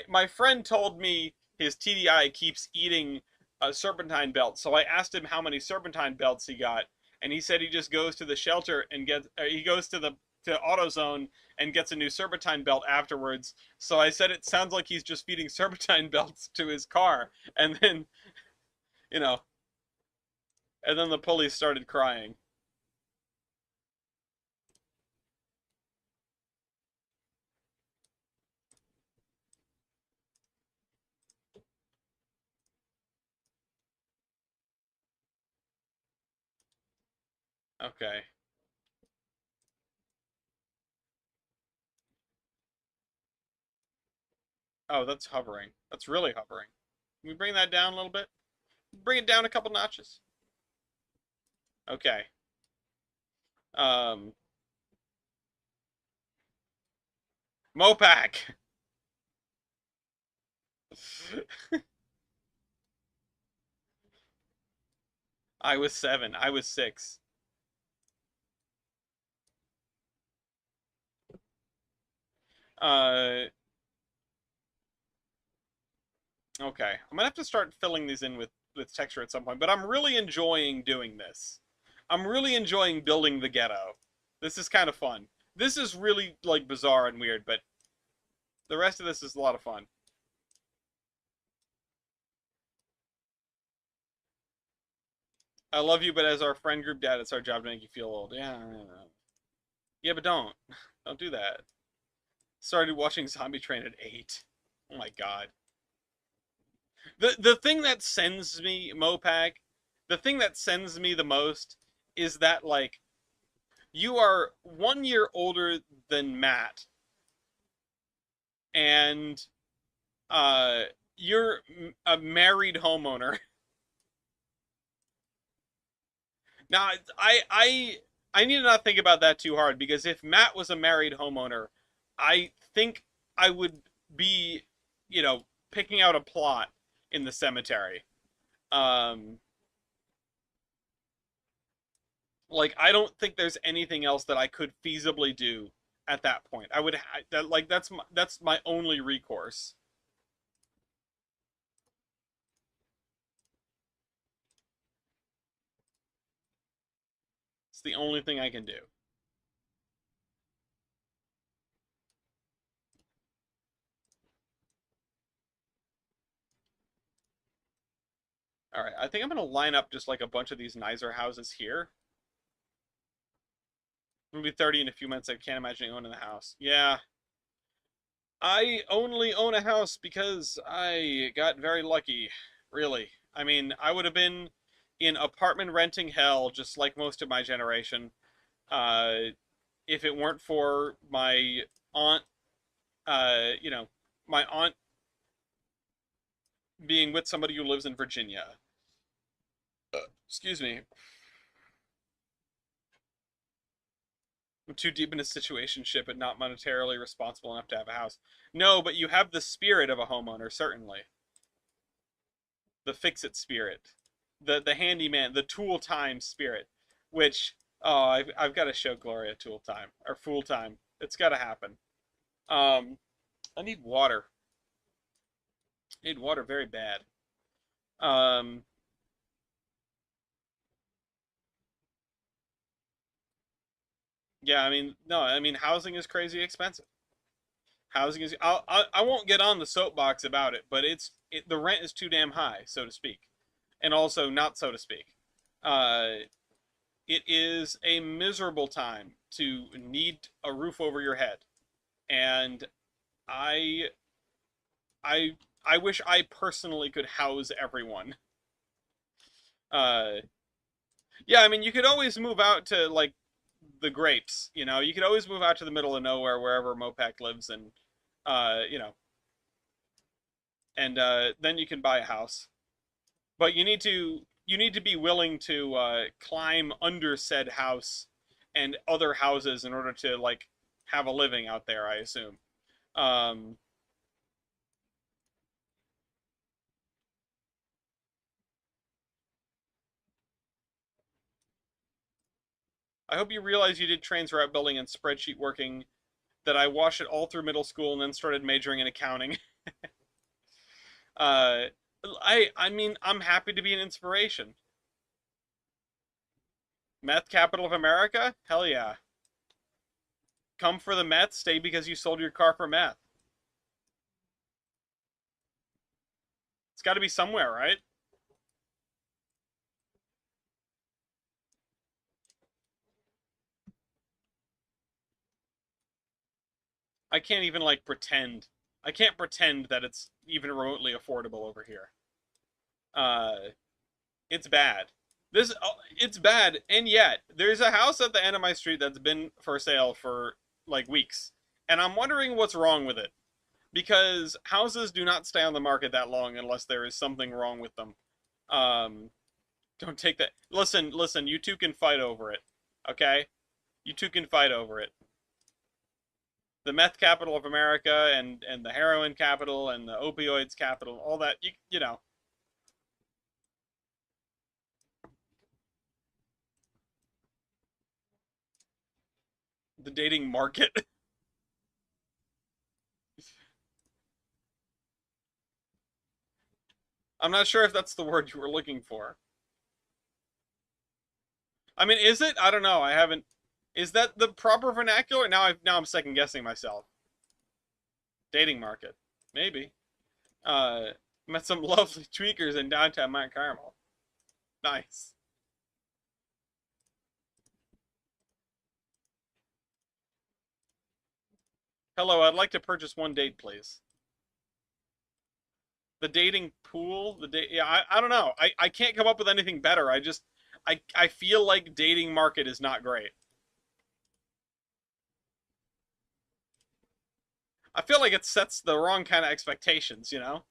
my friend told me his TDI keeps eating a serpentine belt, so I asked him how many serpentine belts he got, and he said he just goes to the shelter and gets. He goes to AutoZone and gets a new serpentine belt afterwards. So I said it sounds like he's just feeding serpentine belts to his car, and then you know, and then the police started crying. Okay. Oh, that's hovering. That's really hovering. Can we bring that down a little bit? Bring it down a couple notches. Okay. Um, Mopac. I was 7. I was 6. Uh, okay. I'm gonna have to start filling these in with texture at some point, but I'm really enjoying doing this. I'm really enjoying building the ghetto. This is kind of fun. This is really, like, bizarre and weird, but the rest of this is a lot of fun. I love you, but as our friend group dad, it's our job to make you feel old. Yeah, yeah, but don't. Don't do that. Started watching Zombie Train at 8. Oh my god. The thing that sends me, Mopac, the thing that sends me the most is that, like, you are 1 year older than Matt, and uh, you're a married homeowner. Now, I need to not think about that too hard, because if Matt was a married homeowner, I think I would be, picking out a plot in the cemetery. Um, like, I don't think there's anything else that I could feasibly do at that point. I would that like that's my only recourse. It's the only thing I can do. All right, I think I'm gonna line up just like a bunch of these nicer houses here. I'm gonna be 30 in a few months. I can't imagine owning the house. Yeah, I only own a house because I got very lucky. Really, I mean, I would have been in apartment renting hell just like most of my generation, uh, if it weren't for my aunt. Uh, you know, my aunt being with somebody who lives in Virginia. Excuse me. I'm too deep in a situationship and not monetarily responsible enough to have a house. No, but you have the spirit of a homeowner, certainly. The fix-it spirit. The handyman, the tool time spirit. Which, oh, I've got to show Gloria tool time. Or fool time. It's got to happen. Um, I need water. I need water very bad. Um, yeah, I mean, no, I mean, housing is crazy expensive. Housing is. I won't get on the soapbox about it, but the rent is too damn high, so to speak, and also not so to speak. Uh, it is a miserable time to need a roof over your head, and I I I wish I personally could house everyone. Uh, yeah, I mean, you could always move out to, like, the grapes. You could always move out to the middle of nowhere wherever Mopac lives, and uh, you know, and then you can buy a house. but you need to be willing to climb under said house and other houses in order to like have a living out there, I assume. Um, I hope you realize you did trains route building and spreadsheet working. That I watched it all through middle school and then started majoring in accounting. uh, I mean I'm happy to be an inspiration. Meth capital of America? Hell yeah. Come for the meth, stay because you sold your car for meth. It's got to be somewhere, right? I can't even like pretend. I can't pretend that it's even remotely affordable over here. Uh, it's bad. It's bad, and yet there's a house at the end of my street that's been for sale for like weeks, and I'm wondering what's wrong with it because houses do not stay on the market that long unless there is something wrong with them. Um, don't take that. Listen, listen. You two can fight over it, okay? You two can fight over it. The meth capital of America and the heroin capital and the opioids capital, all that. You know the dating market. I'm not sure if that's the word you were looking for. I mean, is it? I don't know. I haven't. Is that the proper vernacular? Now I'm second guessing myself. Dating market, maybe. Met some lovely tweakers in downtown Mount Carmel. Nice. Hello, I'd like to purchase one date, please. The dating pool, the date. Yeah, I don't know. I can't come up with anything better. I feel like dating market is not great. I feel like it sets the wrong kind of expectations, you know?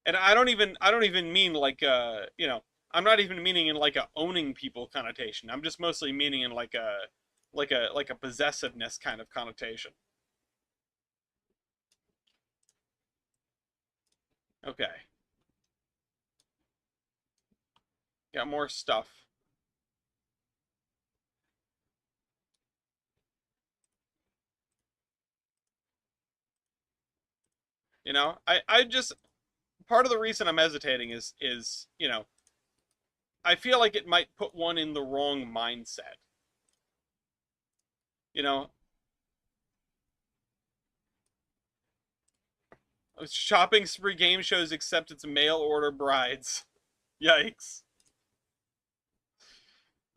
And I don't even mean like you know, I'm not even meaning in like a owning people connotation. I'm just mostly meaning in like a possessiveness kind of connotation. Okay. Got more stuff. You know, I just part of the reason I'm hesitating is, you know, I feel like it might put one in the wrong mindset. You know, shopping spree game shows accept its mail order brides. Yikes.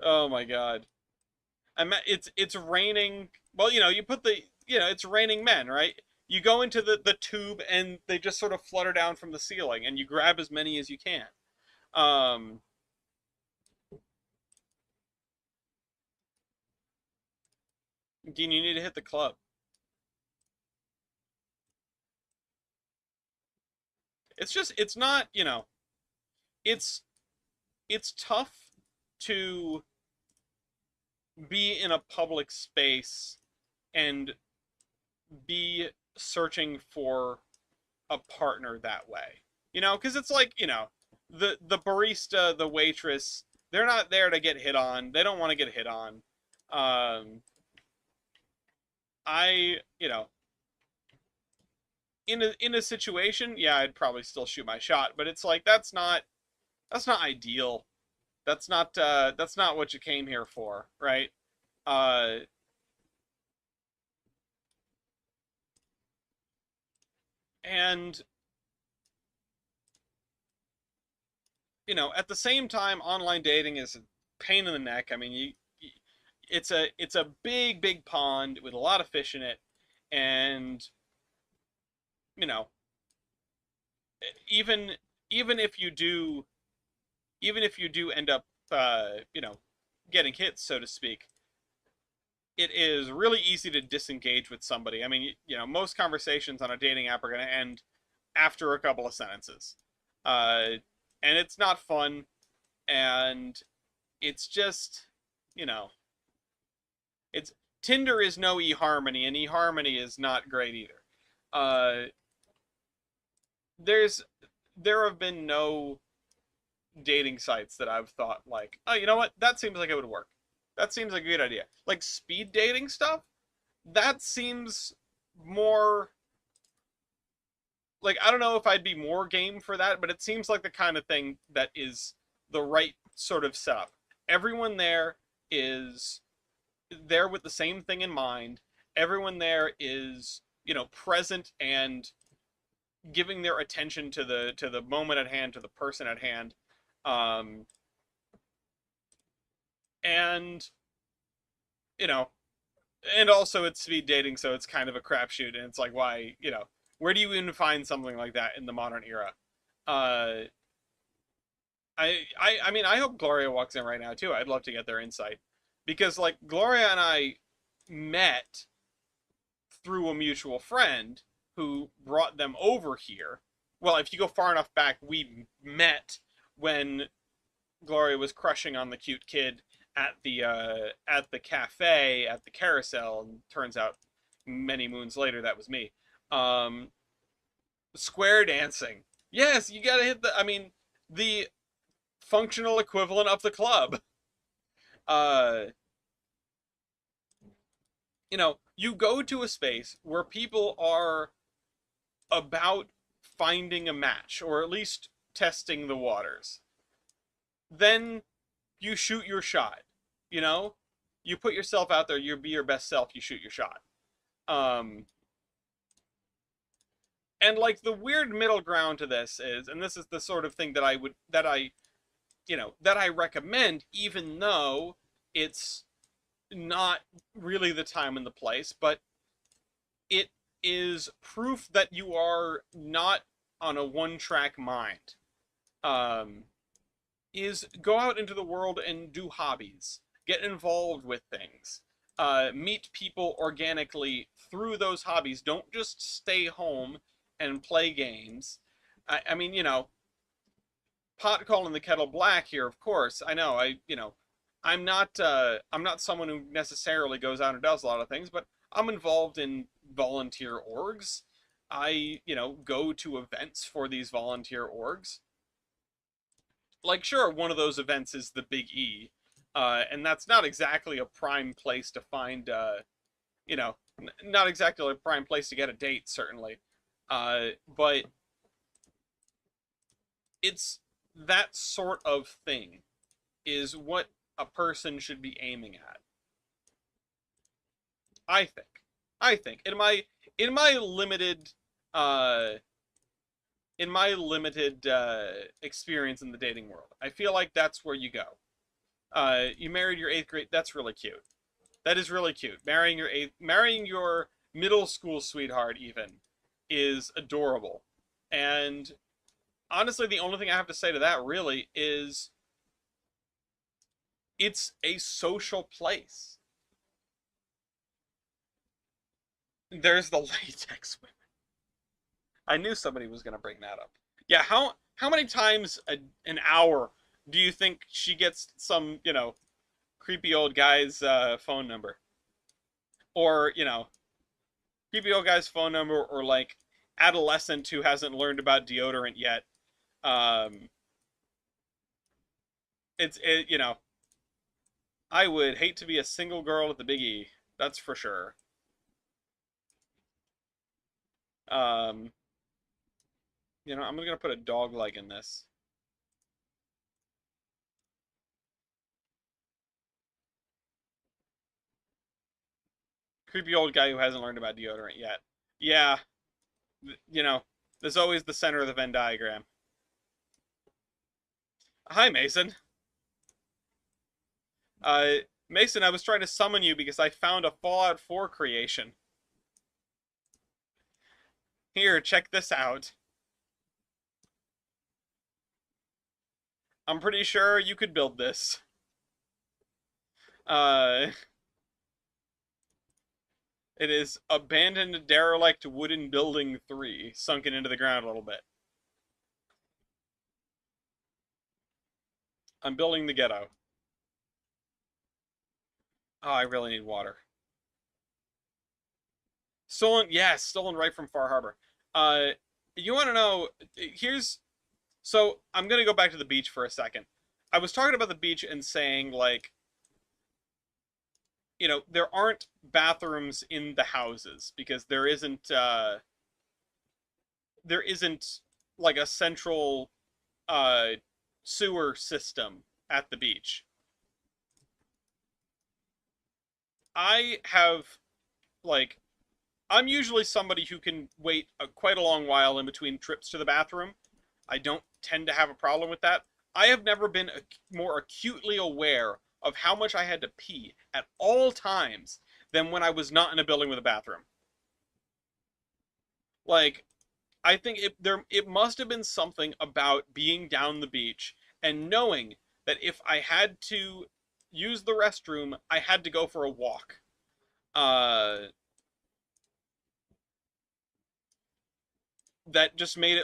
Oh my god. It's raining. Well, you know, you put the you know, it's raining men, right? You go into the tube and they just sort of flutter down from the ceiling and you grab as many as you can. Um Dean, you need to hit the club. It's just it's not, you know, it's it's tough to be in a public space and be searching for a partner that way. You know, because it's like, you know, the barista, the waitress, they're not there to get hit on. They don't want to get hit on. Um, you know, in a situation, yeah, I'd probably still shoot my shot, but it's like that's not ideal. That's not what you came here for, right? Uh, and you know, at the same time, online dating is a pain in the neck. I mean, it's a big pond with a lot of fish in it, and you know, even even if you do even if you do end up you know getting hits, so to speak, it is really easy to disengage with somebody. I mean, most conversations on a dating app are going to end after a couple of sentences. Uh, and it's not fun, and it's just, you know, it's Tinder is no eHarmony, and eHarmony is not great either. Uh, there's there have been no dating sites that I've thought like, oh, you know what? That seems like it would work. That seems like a good idea. Like speed dating stuff, that seems more like I don't know if I'd be more game for that, but it seems like the kind of thing that is the right sort of setup. Everyone there is there with the same thing in mind. Everyone there is, present and giving their attention to the moment at hand, to the person at hand. Um, and you know, and also it's speed dating, so it's kind of a crapshoot, and it's like, why, where do you even find something like that in the modern era? Uh, I mean, I hope Gloria walks in right now too. I'd love to get their insight because like Gloria and I met through a mutual friend who brought them over here. Well, if you go far enough back, we met when Gloria was crushing on the cute kid at the cafe at the carousel, and turns out many moons later that was me. Um, Square dancing. Yes, you gotta hit the. I mean, the functional equivalent of the club. Uh, you go to a space where people are about finding a match, or at least testing the waters. Then you shoot your shot. You know, you put yourself out there. You be your best self. You shoot your shot. Um, and like the weird middle ground to this is, and this is the sort of thing that I recommend, even though it's not really the time and the place, but it is proof that you are not on a one-track mind. Um, is go out into the world and do hobbies, get involved with things, meet people organically through those hobbies. Don't just stay home and play games. I mean, pot calling the kettle black here, of course. I know. I'm not someone who necessarily goes out and does a lot of things, but I'm involved in volunteer orgs. I, go to events for these volunteer orgs. Like, sure, one of those events is the Big E, and that's not exactly a prime place to find, not exactly a prime place to get a date, certainly. But it's that sort of thing is what a person should be aiming at. I think. I think in my limited uh experience in the dating world, I feel like that's where you go. You married your eighth grade. That's really cute. That is really cute. Marrying your middle school sweetheart even is adorable. And honestly, the only thing I have to say to that really is it's a social place. There's the latex women. I knew somebody was going to bring that up. Yeah, how many times an hour do you think she gets some, creepy old guy's phone number? Or, creepy old guy's phone number, or like adolescent who hasn't learned about deodorant yet. Um, I would hate to be a single girl at the Big E. That's for sure. Um, I'm gonna put a dog leg in this. Creepy old guy who hasn't learned about deodorant yet. Yeah, you know, there's always the center of the Venn diagram. Hi, Mason. Uh, Mason, I was trying to summon you because I found a Fallout 4 creation. Here, check this out. I'm pretty sure you could build this. Uh, It is abandoned derelict wooden building 3, sunken into the ground a little bit. I'm building the ghetto. Oh, I really need water. Stolen, yes, stolen right from Far Harbor. Uh, you want to know? Here's so I'm gonna go back to the beach for a second. I was talking about the beach and saying like, there aren't bathrooms in the houses because there isn't like a central uh sewer system at the beach. I have like I'm usually somebody who can wait quite a long while in between trips to the bathroom. I don't tend to have a problem with that. I have never been more acutely aware of how much I had to pee at all times than when I was not in a building with a bathroom. Like, I think it must have been something about being down the beach and knowing that if I had to use the restroom, I had to go for a walk. Uh, that just made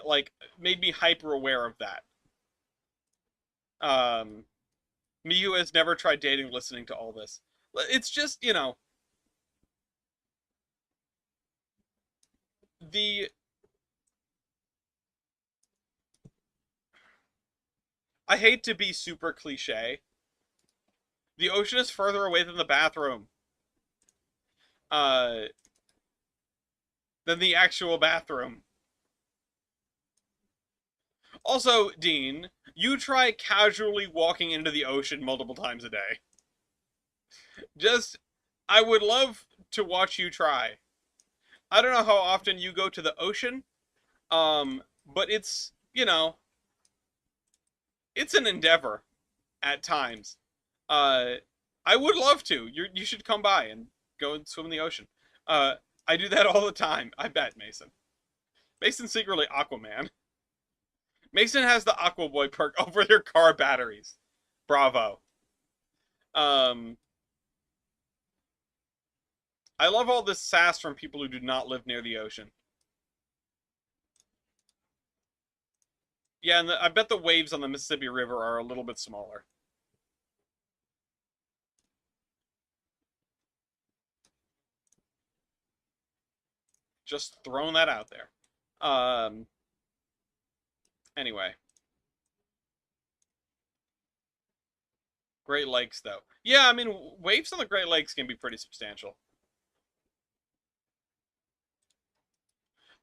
me hyper aware of that. Um, Me who has never tried dating, listening to all this, it's just the I hate to be super cliche. The ocean is further away than the bathroom, uh, than the actual bathroom. Also, Dean, you try casually walking into the ocean multiple times a day. Just, I would love to watch you try. I don't know how often you go to the ocean, but it's an endeavor at times. Uh, I would love to. You should come by and go and swim in the ocean. Uh, I do that all the time. I bet, Mason. Mason's secretly Aquaman. Mason has the Aqua Boy perk over their car batteries. Bravo. Um, I love all this sass from people who do not live near the ocean. Yeah, and I bet the waves on the Mississippi River are a little bit smaller. Just throwing that out there. Um, anyway, Great Lakes though. Yeah, I mean waves on the Great Lakes can be pretty substantial.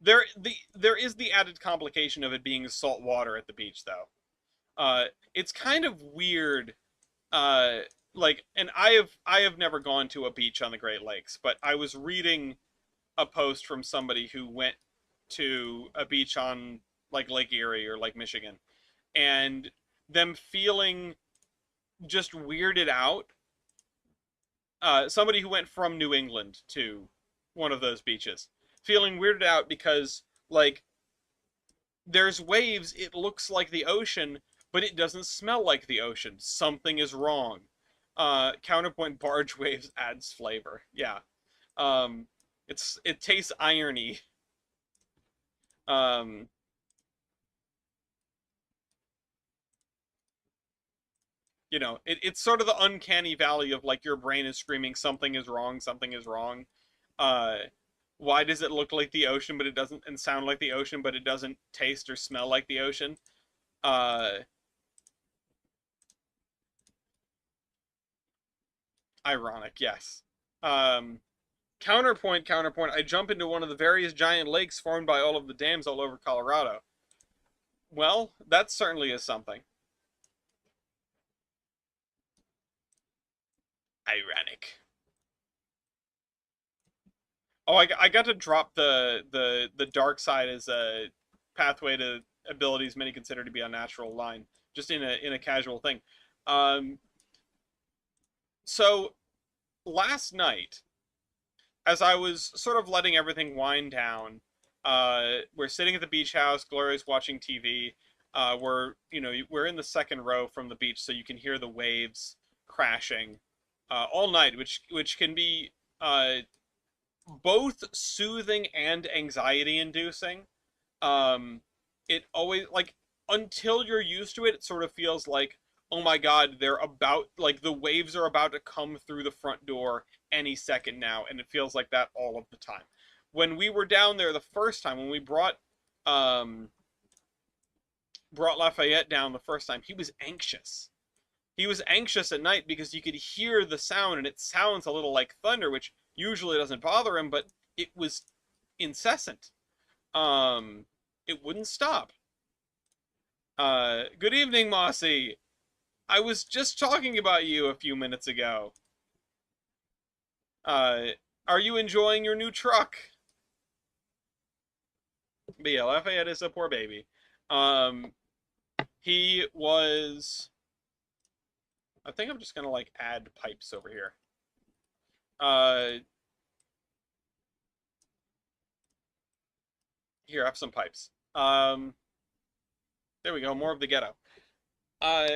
There is the added complication of it being salt water at the beach though. It's kind of weird. Uh, and I have never gone to a beach on the Great Lakes, but I was reading a post from somebody who went to a beach on like Lake Erie or Lake Michigan, and them feeling just weirded out. Somebody who went from New England to one of those beaches, feeling weirded out because like there's waves, it looks like the ocean, but it doesn't smell like the ocean. Something is wrong. Counterpoint barge waves adds flavor. Yeah. Um, it tastes irony. Um, it's sort of the uncanny valley of like your brain is screaming something is wrong, something is wrong. Uh, why does it look like the ocean, but it doesn't, and sound like the ocean, but it doesn't taste or smell like the ocean? Uh, Ironic, yes. Um, counterpoint. I jump into one of the various giant lakes formed by all of the dams all over Colorado. Well, that certainly is something. Ironic. Oh, I got to drop the dark side as a pathway to abilities many consider to be unnatural line, just in a casual thing. Um, so last night, as I was sort of letting everything wind down, we're sitting at the beach house. Gloria's watching TV. We're in the second row from the beach, so you can hear the waves crashing all night, which can be both soothing and anxiety inducing. Um, it always, like, until you're used to it, it sort of feels like, oh my God, they're about, like, the waves are about to come through the front door any second now, and it feels like that all of the time. When we were down there the first time, when we um brought Lafayette down the first time, he was anxious. He was anxious at night because you could hear the sound, and it sounds a little like thunder, which usually doesn't bother him, but it was incessant. It wouldn't stop. Good evening, Mossy. I was just talking about you a few minutes ago. Uh, are you enjoying your new truck? But yeah, Lafayette is a poor baby. Um, he was. I think I'm just gonna like add pipes over here. Uh, Here, I have some pipes. There we go. More of the ghetto. Uh,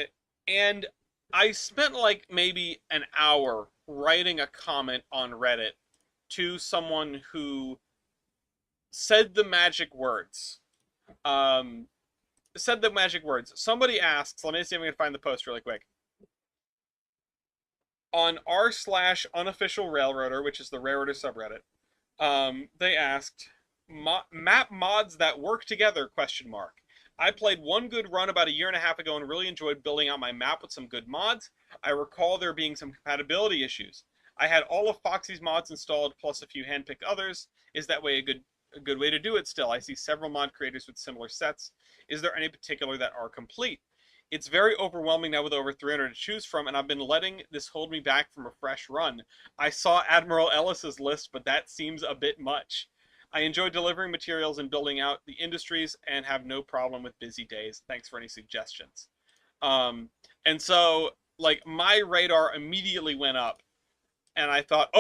and I spent like maybe an hour writing a comment on Reddit to someone who said the magic words. Um, Said the magic words. Somebody asks, let me see if I can find the post really quick. On r/unofficial railroader, which is the railroader subreddit, they asked, map mods that work together, question mark. I played one good run about a year and a half ago and really enjoyed building out my map with some good mods. I recall there being some compatibility issues. I had all of Foxy's mods installed plus a few handpicked others. Is that way a good way to do it still? I see several mod creators with similar sets. Is there any particular that are complete? It's very overwhelming now with over 300 to choose from, and I've been letting this hold me back from a fresh run. I saw Admiral Ellis's list, but that seems a bit much. I enjoy delivering materials and building out the industries and have no problem with busy days. Thanks for any suggestions. Um, and so, like, my radar immediately went up, and I thought,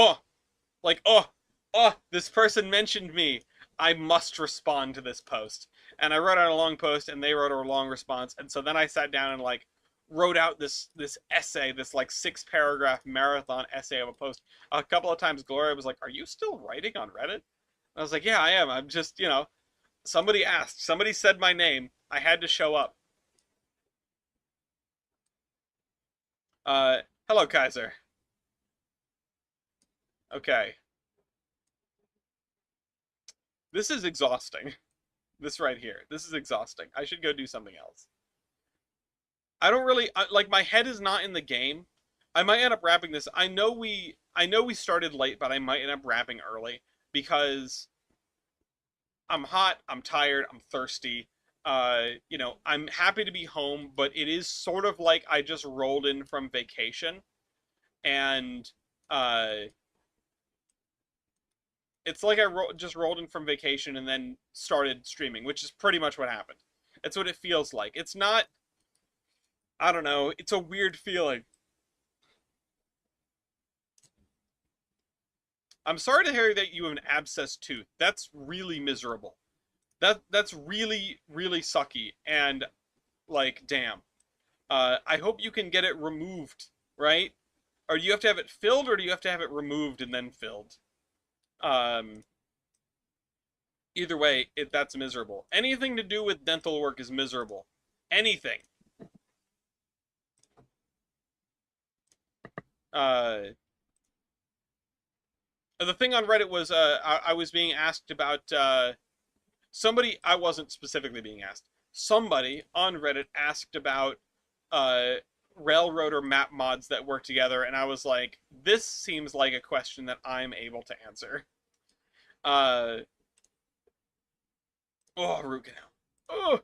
this person mentioned me. I must respond to this post. And I wrote out a long post, and they wrote a long response. And so then I sat down and like wrote out this essay, this like 6-paragraph marathon essay of a post. A couple of times, Gloria was like, "Are you still writing on Reddit?" I was like, "Yeah, I am. I'm just, somebody asked, somebody said my name. I had to show up." Hello, Kaiser. Okay. This is exhausting. This right here. This is exhausting. I should go do something else. I don't really like, my head is not in the game. I might end up wrapping this. I know we started late, but I might end up wrapping early because I'm hot, I'm tired, I'm thirsty. I'm happy to be home, but it is sort of like I just rolled in from vacation, and uh it's like just rolled in from vacation and then started streaming, which is pretty much what happened. It's what it feels like. It's not, I don't know, it's a weird feeling. I'm sorry to hear that you have an abscessed tooth. That's really miserable. That's really, really sucky, and like, damn. I hope you can get it removed, right? Or do you have to have it filled, or do you have to have it removed and then filled? Um, Either way, that's miserable. Anything to do with dental work is miserable. Anything. Uh, the thing on Reddit was I was being asked about somebody. I wasn't specifically being asked. Somebody on Reddit asked about uh, railroader map mods that work together, and I was like, this seems like a question that I'm able to answer. Uh, Root canal. Oh,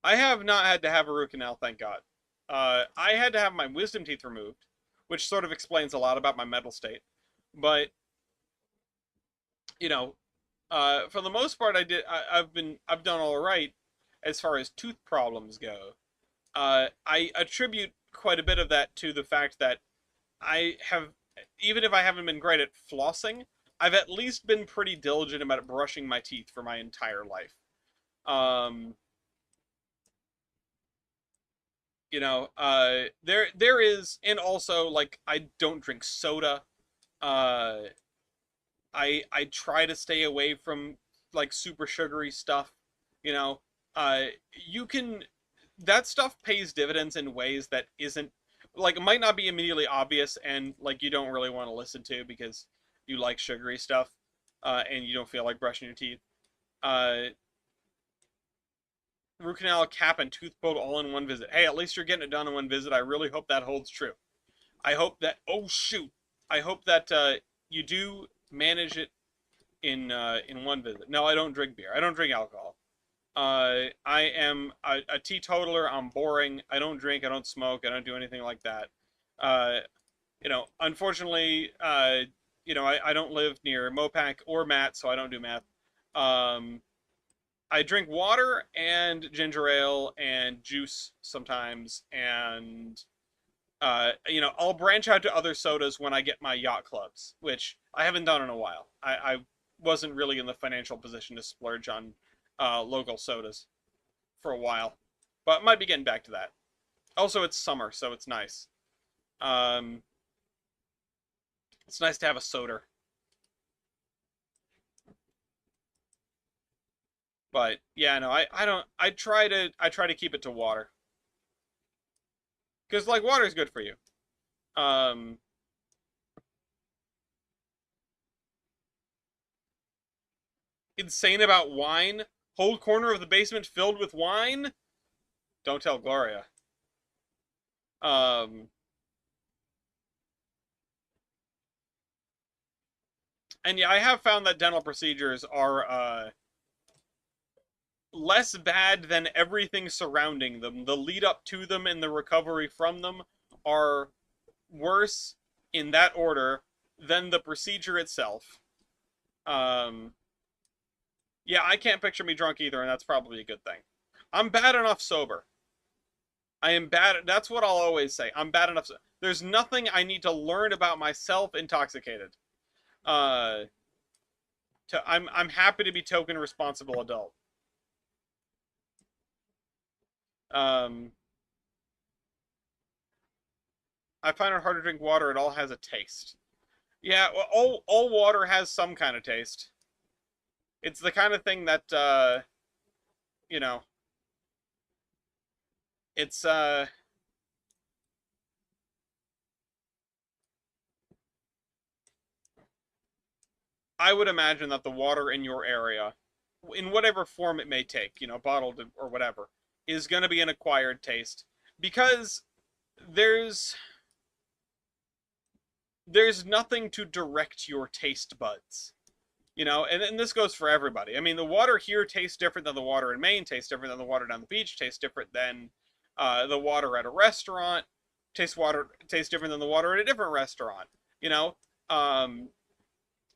I have not had to have a root canal, thank God. I had to have my wisdom teeth removed, which sort of explains a lot about my mental state. But you know, for the most part, I've done all right as far as tooth problems go. I attribute quite a bit of that to the fact that I have, even if I haven't been great at flossing, I've at least been pretty diligent about brushing my teeth for my entire life. Um, there is, and also like I don't drink soda. Uh, I try to stay away from like super sugary stuff. You know, you can that stuff pays dividends in ways that isn't like it might not be immediately obvious and like you don't really want to listen to because you like sugary stuff, and you don't feel like brushing your teeth. Uh, Root canal, cap, and tooth pulled all in one visit. Hey, at least you're getting it done in one visit. I really hope that holds true. I hope that. Oh shoot! I hope that you do manage it in one visit. No, I don't drink beer. I don't drink alcohol. I am a teetotaler. I'm boring. I don't drink. I don't smoke. I don't do anything like that. Uh, Unfortunately, I don't live near Mopac or Matt, so I don't do math. Um, I drink water and ginger ale and juice sometimes, and I'll branch out to other sodas when I get my yacht clubs, which I haven't done in a while. I wasn't really in the financial position to splurge on local sodas for a while, but might be getting back to that. Also, it's summer, so it's nice. Um, it's nice to have a soda. But yeah, no, I don't. I try to keep it to water because like water is good for you. Um, Insane about wine. Whole corner of the basement filled with wine. Don't tell Gloria. Um, and yeah, I have found that dental procedures are less bad than everything surrounding them. The lead up to them and the recovery from them are worse in that order than the procedure itself. Um, yeah, I can't picture me drunk either, and that's probably a good thing. I'm bad enough sober. I am bad. That's what I'll always say. I'm bad enough. There's nothing I need to learn about myself intoxicated. Uh, I'm happy to be token responsible adult. Um, I find it hard to drink water. It all has a taste. Yeah, well, all water has some kind of taste. It's the kind of thing that you know, it's I would imagine that the water in your area, in whatever form it may take, bottled or whatever, is going to be an acquired taste because there's there's nothing to direct your taste buds. And this goes for everybody. I mean, the water here tastes different than the water in Maine, tastes different than the water down the beach, tastes different than the water at a restaurant, tastes different than the water at a different restaurant. You know, um,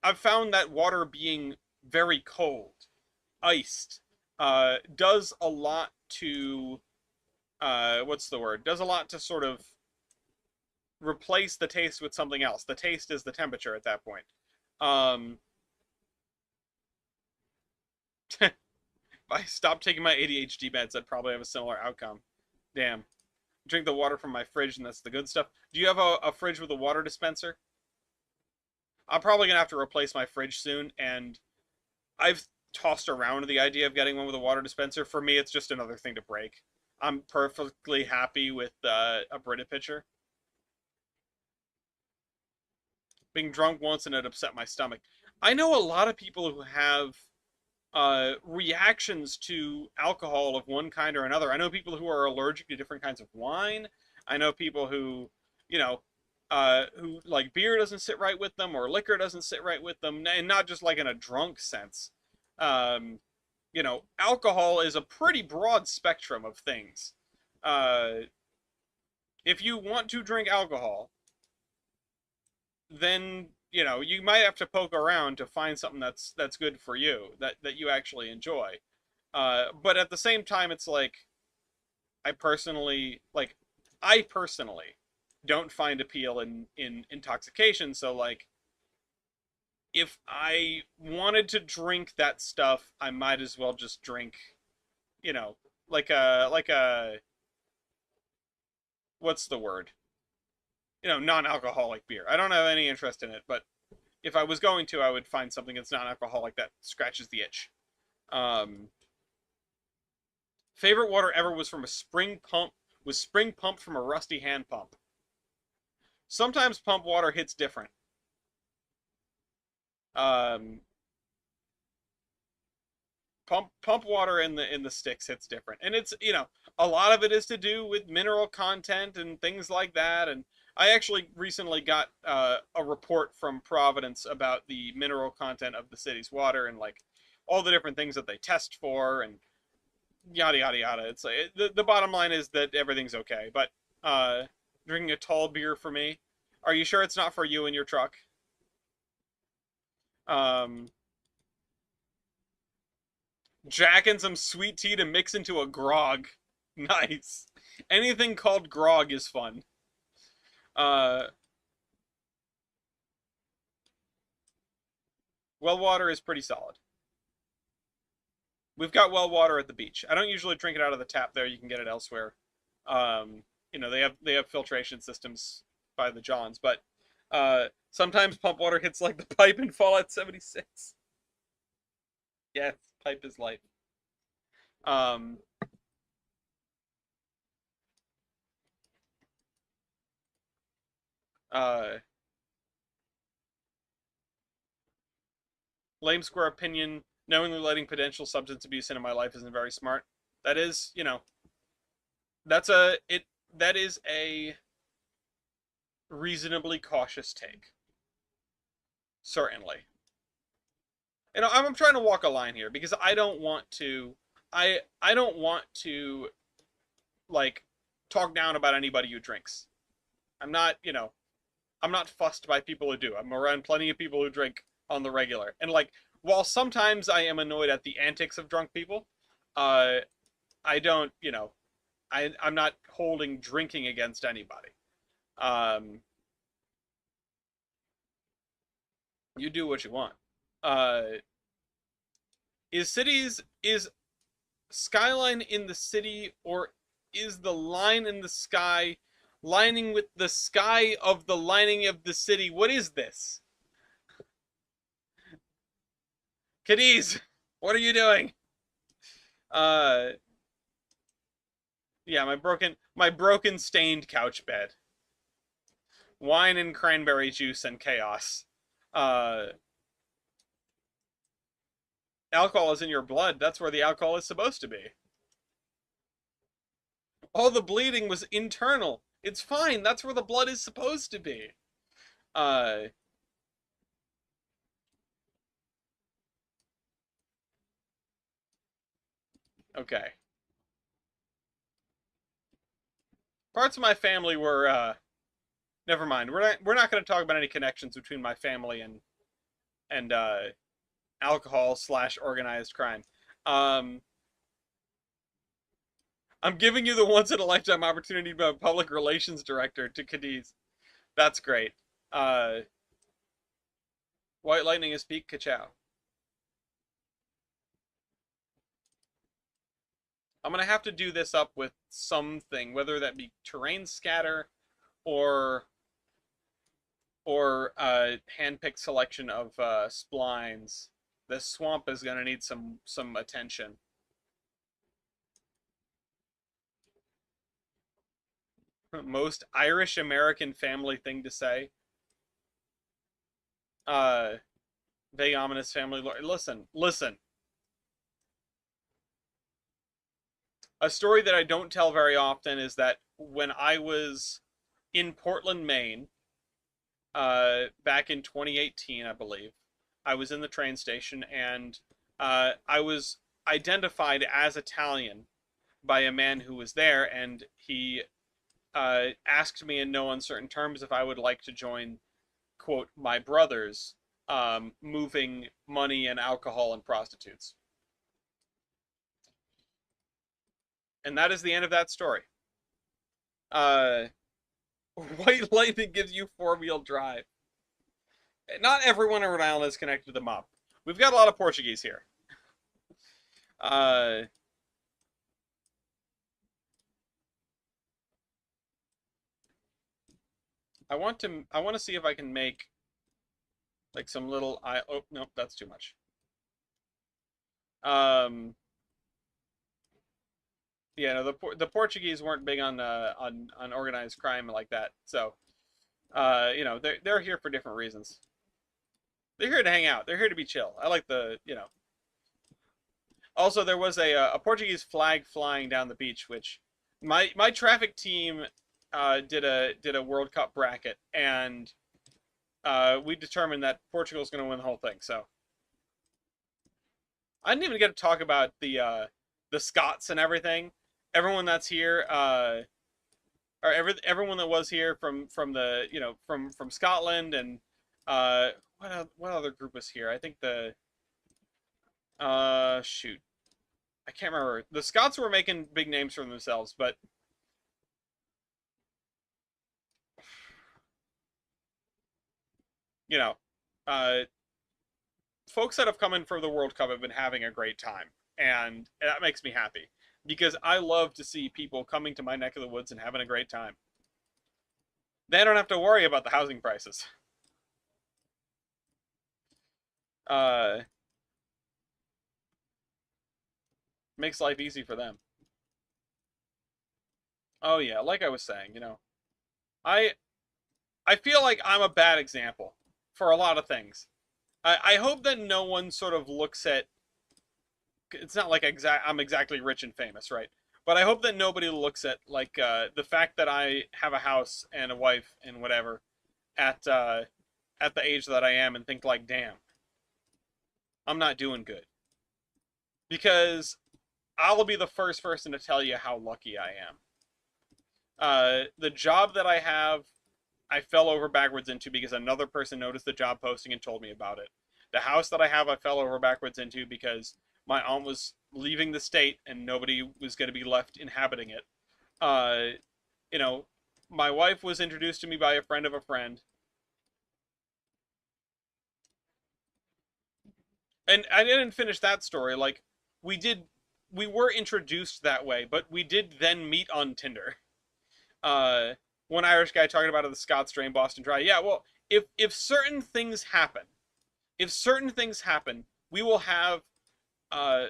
I've found that water being very cold, iced, does a lot to what's the word? Does a lot to sort of replace the taste with something else. The taste is the temperature at that point. Um, if I stopped taking my ADHD meds, I'd probably have a similar outcome. Damn. Drink the water from my fridge, and that's the good stuff. Do you have a fridge with a water dispenser? I'm probably gonna have to replace my fridge soon, and I've tossed around the idea of getting one with a water dispenser. For me, it's just another thing to break. I'm perfectly happy with a Brita pitcher. Being drunk once and it upset my stomach. I know a lot of people who have reactions to alcohol of one kind or another. I know people who are allergic to different kinds of wine. I know people who like beer doesn't sit right with them or liquor doesn't sit right with them, and not just like in a drunk sense. Um, Alcohol is a pretty broad spectrum of things. Uh, if you want to drink alcohol, then you might have to poke around to find something that's good for you that you actually enjoy. But at the same time, it's like I personally don't find appeal in intoxication. So like, if I wanted to drink that stuff, I might as well just drink, you know, like a what's the word? Non-alcoholic beer. I don't have any interest in it, but if I was going to, I would find something that's non-alcoholic that scratches the itch. Favorite water ever was from a spring pump. Was spring pumped from a rusty hand pump. Sometimes pump water hits different. Um, pump water in the sticks hits different, and it's, a lot of it is to do with mineral content and things like that. And I actually recently got a report from Providence about the mineral content of the city's water, and like all the different things that they test for, and yada yada yada. It's like the bottom line is that everything's okay. But drinking a tall beer for me. Are you sure it's not for you in your truck? Um, Jacking some sweet tea to mix into a grog. Nice. Anything called grog is fun. Uh, well water is pretty solid. We've got well water at the beach. I don't usually drink it out of the tap there. You can get it elsewhere. They have filtration systems by the Johns, but sometimes pump water hits like the pipe in Fallout 76. Yes, pipe is life. Um, uh, Lame square opinion. Knowingly letting potential substance abuse into my life isn't very smart. That is, that's a it. That is a reasonably cautious take. Certainly. I'm trying to walk a line here because I don't want to. I don't want to like talk down about anybody who drinks. I'm not, I'm not fussed by people who do. I'm around plenty of people who drink on the regular. And like, while sometimes I am annoyed at the antics of drunk people, uh, I don't, I'm not holding drinking against anybody. Um, you do what you want. Uh, is skyline in the city, or is the line in the sky lining with the sky of the lining of the city? What is this? Cadiz, what are you doing? Uh, yeah, my broken stained couch bed. Wine and cranberry juice and chaos. Uh, Alcohol is in your blood. That's where the alcohol is supposed to be. All the bleeding was internal. It's fine. That's where the blood is supposed to be. Uh, okay. Parts of my family were never mind. We're not going to talk about any connections between my family and alcohol slash organized crime. Um, I'm giving you the once in a lifetime opportunity to be a public relations director to Cadiz. That's great. Uh, White Lightning is peak Kachow. I'm gonna have to do this up with something, whether that be terrain scatter or hand-picked selection of splines. This swamp is gonna need some attention. Most Irish American family thing to say. Uh, Vague ominous family lore. Listen. A story that I don't tell very often is that when I was in Portland, Maine, back in 2018, I believe, I was in the train station, and I was identified as Italian by a man who was there, and he asked me in no uncertain terms if I would like to join, quote, my brothers, moving money and alcohol and prostitutes. And that is the end of that story. Uh, White Lightning gives you four-wheel drive. Not everyone in Rhode Island is connected to the mob. We've got a lot of Portuguese here. Uh, I want to see if I can make Like some little I. Oh no, that's too much. Um, yeah, no, the Portuguese weren't big on on organized crime like that. So, they're here for different reasons. They're here to hang out. They're here to be chill. I like the. Also, there was a Portuguese flag flying down the beach, which my traffic team did a World Cup bracket, and we determined that Portugal's going to win the whole thing. So I didn't even get to talk about the Scots and everything. Everyone that's here, or everyone that was here from the from Scotland and what other group was here? I think the shoot, I can't remember. The Scots were making big names for themselves, but you know, uh, folks that have come in for the World Cup have been having a great time, and that makes me happy because I love to see people coming to my neck of the woods and having a great time. They don't have to worry about the housing prices. Uh, Makes life easy for them. Oh yeah, like I was saying, I I feel like I'm a bad example for a lot of things. I hope that no one sort of looks at. It's not like I'm exactly rich and famous, right? But I hope that nobody looks at like the fact that I have a house and a wife and whatever at at the age that I am and think like, damn, I'm not doing good because I'll be the first person to tell you how lucky I am. The job that I have, I fell over backwards into because another person noticed the job posting and told me about it. The house that I have, I fell over backwards into because my aunt was leaving the state and nobody was going to be left inhabiting it. Uh, you know, my wife was introduced to me by a friend of a friend, and I didn't finish that story. Like we did, we were introduced that way, but we did then meet on Tinder. Uh, One Irish guy talking about the Scots Drain Boston Dry. Yeah, well, if certain things happen, if certain things happen, we will have uh,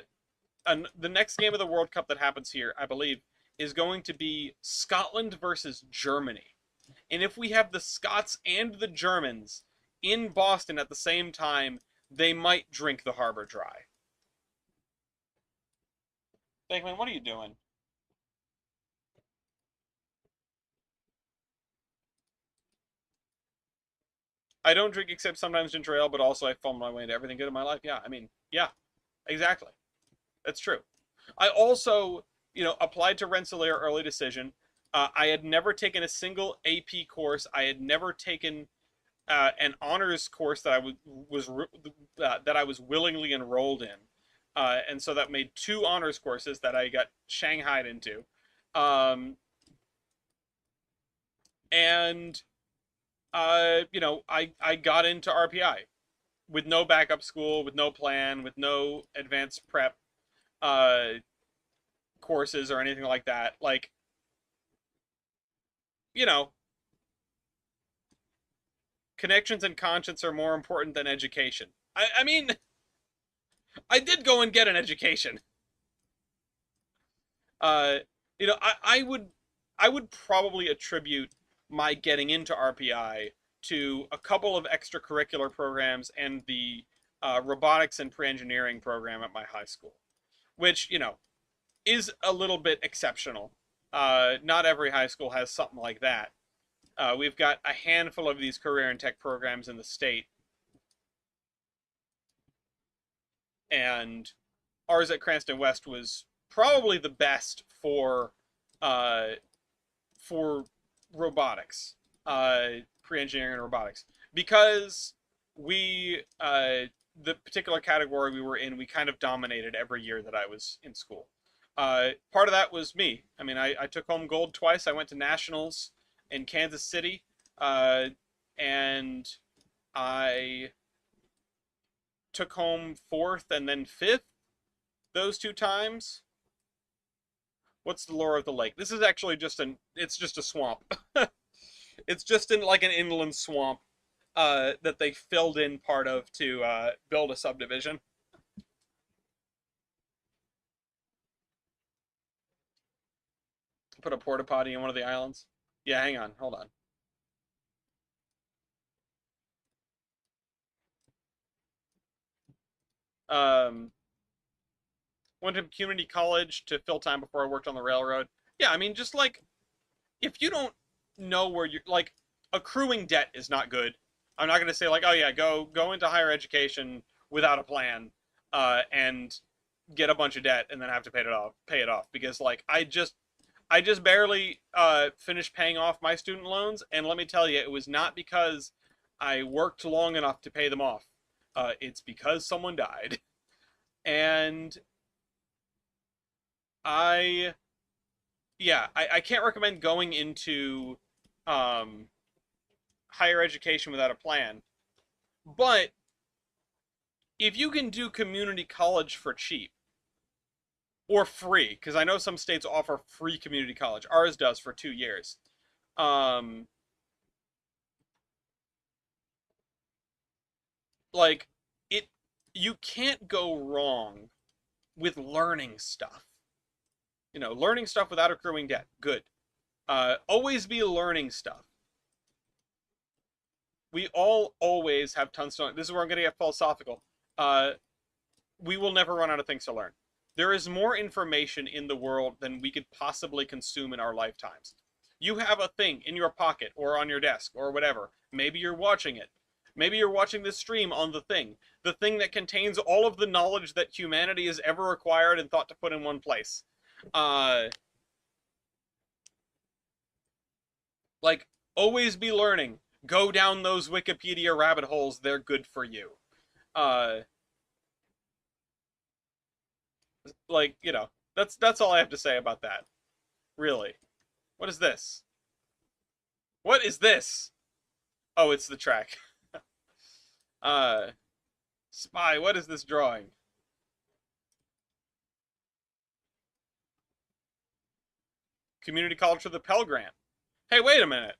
the next game of the World Cup that happens here, I believe, is going to be Scotland versus Germany. And if we have the Scots and the Germans in Boston at the same time, they might drink the harbor dry. Beckman, what are you doing? I don't drink except sometimes ginger ale, but also I fumble my way into everything good in my life. Yeah, I mean, yeah, exactly. That's true. I also, applied to Rensselaer early decision. I had never taken a single AP course. I had never taken an honors course that that I was willingly enrolled in, and so that made two honors courses that I got shanghaied into, um, and I got into RPI with no backup school, with no plan, with no advanced prep uh, courses or anything like that. Like, you know, connections and conscience are more important than education. I mean, I did go and get an education. Uh, I would probably attribute my getting into RPI to a couple of extracurricular programs and the robotics and pre-engineering program at my high school, which is a little bit exceptional. Not every high school has something like that. We've got a handful of these career and tech programs in the state, and ours at Cranston West was probably the best uh, for robotics, pre-engineering and robotics, because we the particular category we were in, we kind of dominated every year that I was in school. Part of that was me. I mean, I took home gold twice. I went to nationals in Kansas City, uh, and I took home fourth and then fifth those two times. What's the lore of the lake? This is actually it's just a swamp. It's just in like an inland swamp. that they filled in part of to build a subdivision. Put a porta potty in one of the islands. Yeah, hang on, hold on. Um, Went to community college to fill time before I worked on the railroad. Yeah, I mean, just like if you don't know where you're like accruing debt is not good. I'm not going to say like, oh yeah, go into higher education without a plan, and get a bunch of debt and then have to pay it off because like I just barely finished paying off my student loans, and let me tell you, it was not because I worked long enough to pay them off. It's because someone died, and I I can't recommend going into um, higher education without a plan. But if you can do community college for cheap or free, because I know some states offer free community college, ours does for 2 years. Um, like it, you can't go wrong with learning stuff. Learning stuff without accruing debt, good. Always be learning stuff. We all always have tons to learn. This is where I'm going to get philosophical. Uh, we will never run out of things to learn. There is more information in the world than we could possibly consume in our lifetimes. You have a thing in your pocket or on your desk or whatever. Maybe you're watching it. Maybe you're watching this stream on the thing that contains all of the knowledge that humanity has ever acquired and thought to put in one place. Uh, like, always be learning. Go down those Wikipedia rabbit holes. They're good for you. Uh, that's all I have to say about that. Really. What is this? What is this? Oh, it's the track. uh, Spy, what is this drawing? Community college for the Pell Grant. Hey, wait a minute.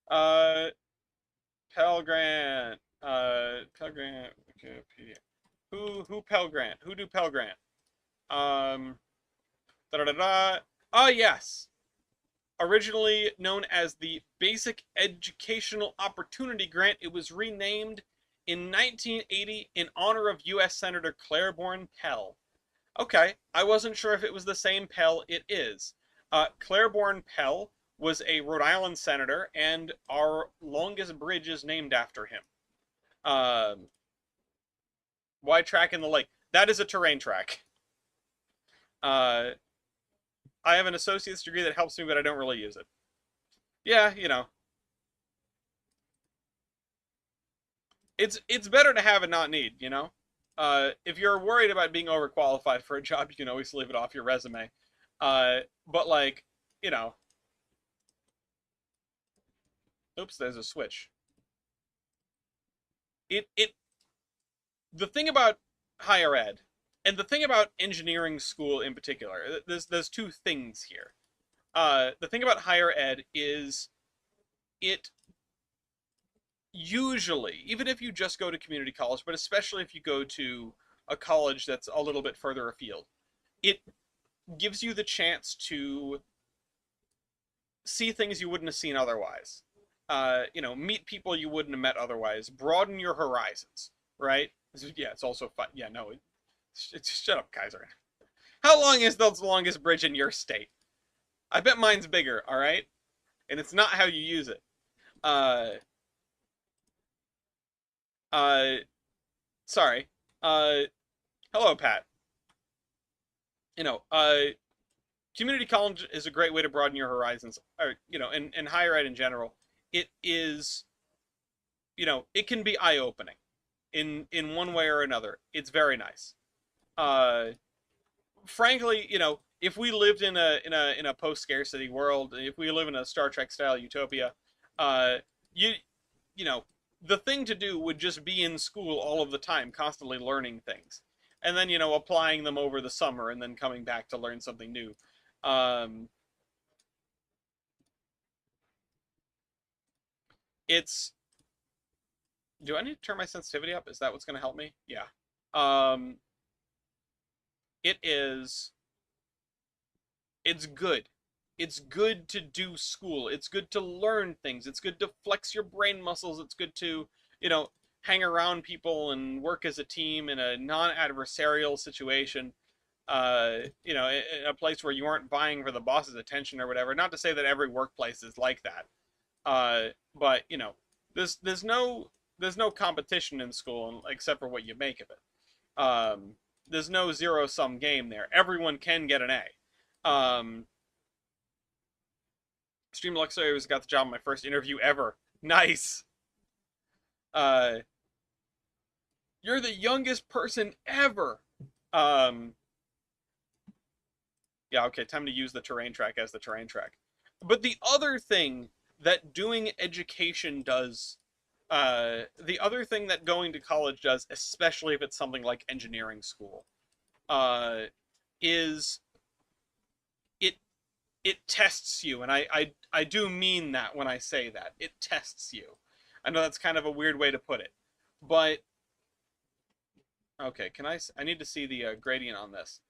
Uh, Pell Grant. Pell Grant. Wikipedia. Who Pell Grant? Who do Pell Grant? Um, da da da da. Ah, yes. Originally known as the Basic Educational Opportunity Grant, it was renamed in 1980 in honor of U.S. Senator Claiborne Pell. Okay, I wasn't sure if it was the same Pell. It is. Claiborne Pell was a Rhode Island senator, and our longest bridge is named after him. Why track in the lake? That is a terrain track. I have an associate's degree that helps me, but I don't really use it. Yeah, it's better to have and not need. If you're worried about being overqualified for a job, you can always leave it off your resume. But like, you know, oops, there's a switch. It the thing about higher ed and the thing about engineering school in particular, there's two things here. The thing about higher ed is it usually, even if you just go to community college, but especially if you go to a college that's a little bit further afield, it gives you the chance to see things you wouldn't have seen otherwise. Meet people you wouldn't have met otherwise. Broaden your horizons, right? Yeah, it's also fun. Yeah, no, it's shut up, Kaiser. How long is the longest bridge in your state? I bet mine's bigger, all right? And it's not how you use it. Uh, uh, Sorry. Hello, Pat. You know, uh, Community college is a great way to broaden your horizons, or and higher ed in general. It is, it can be eye opening, in one way or another. It's very nice. Uh, Frankly, if we lived in a post scarcity world, if we live in a Star Trek style utopia, uh, you you know the thing to do would just be in school all of the time, constantly learning things, and then applying them over the summer, and then coming back to learn something new. Um, it's, do I need to turn my sensitivity up? Is that what's going to help me? Yeah. Um, it is, it's good. It's good to do school. It's good to learn things. It's good to flex your brain muscles. It's good to, you know, hang around people and work as a team in a non-adversarial situation. In a place where you aren't vying for the boss's attention or whatever. Not to say that every workplace is like that. But there's no competition in school except for what you make of it. There's no zero sum game there. Everyone can get an A. Stream Luxury was got the job on my first interview ever. Nice. Uh, you're the youngest person ever. Um, yeah, okay, time to use the terrain track as the terrain track. But the other thing that doing education does, the other thing that going to college does, especially if it's something like engineering school, uh, is it it tests you, and I do mean that when I say that. It tests you. I know that's kind of a weird way to put it, but okay, I need to see the gradient on this.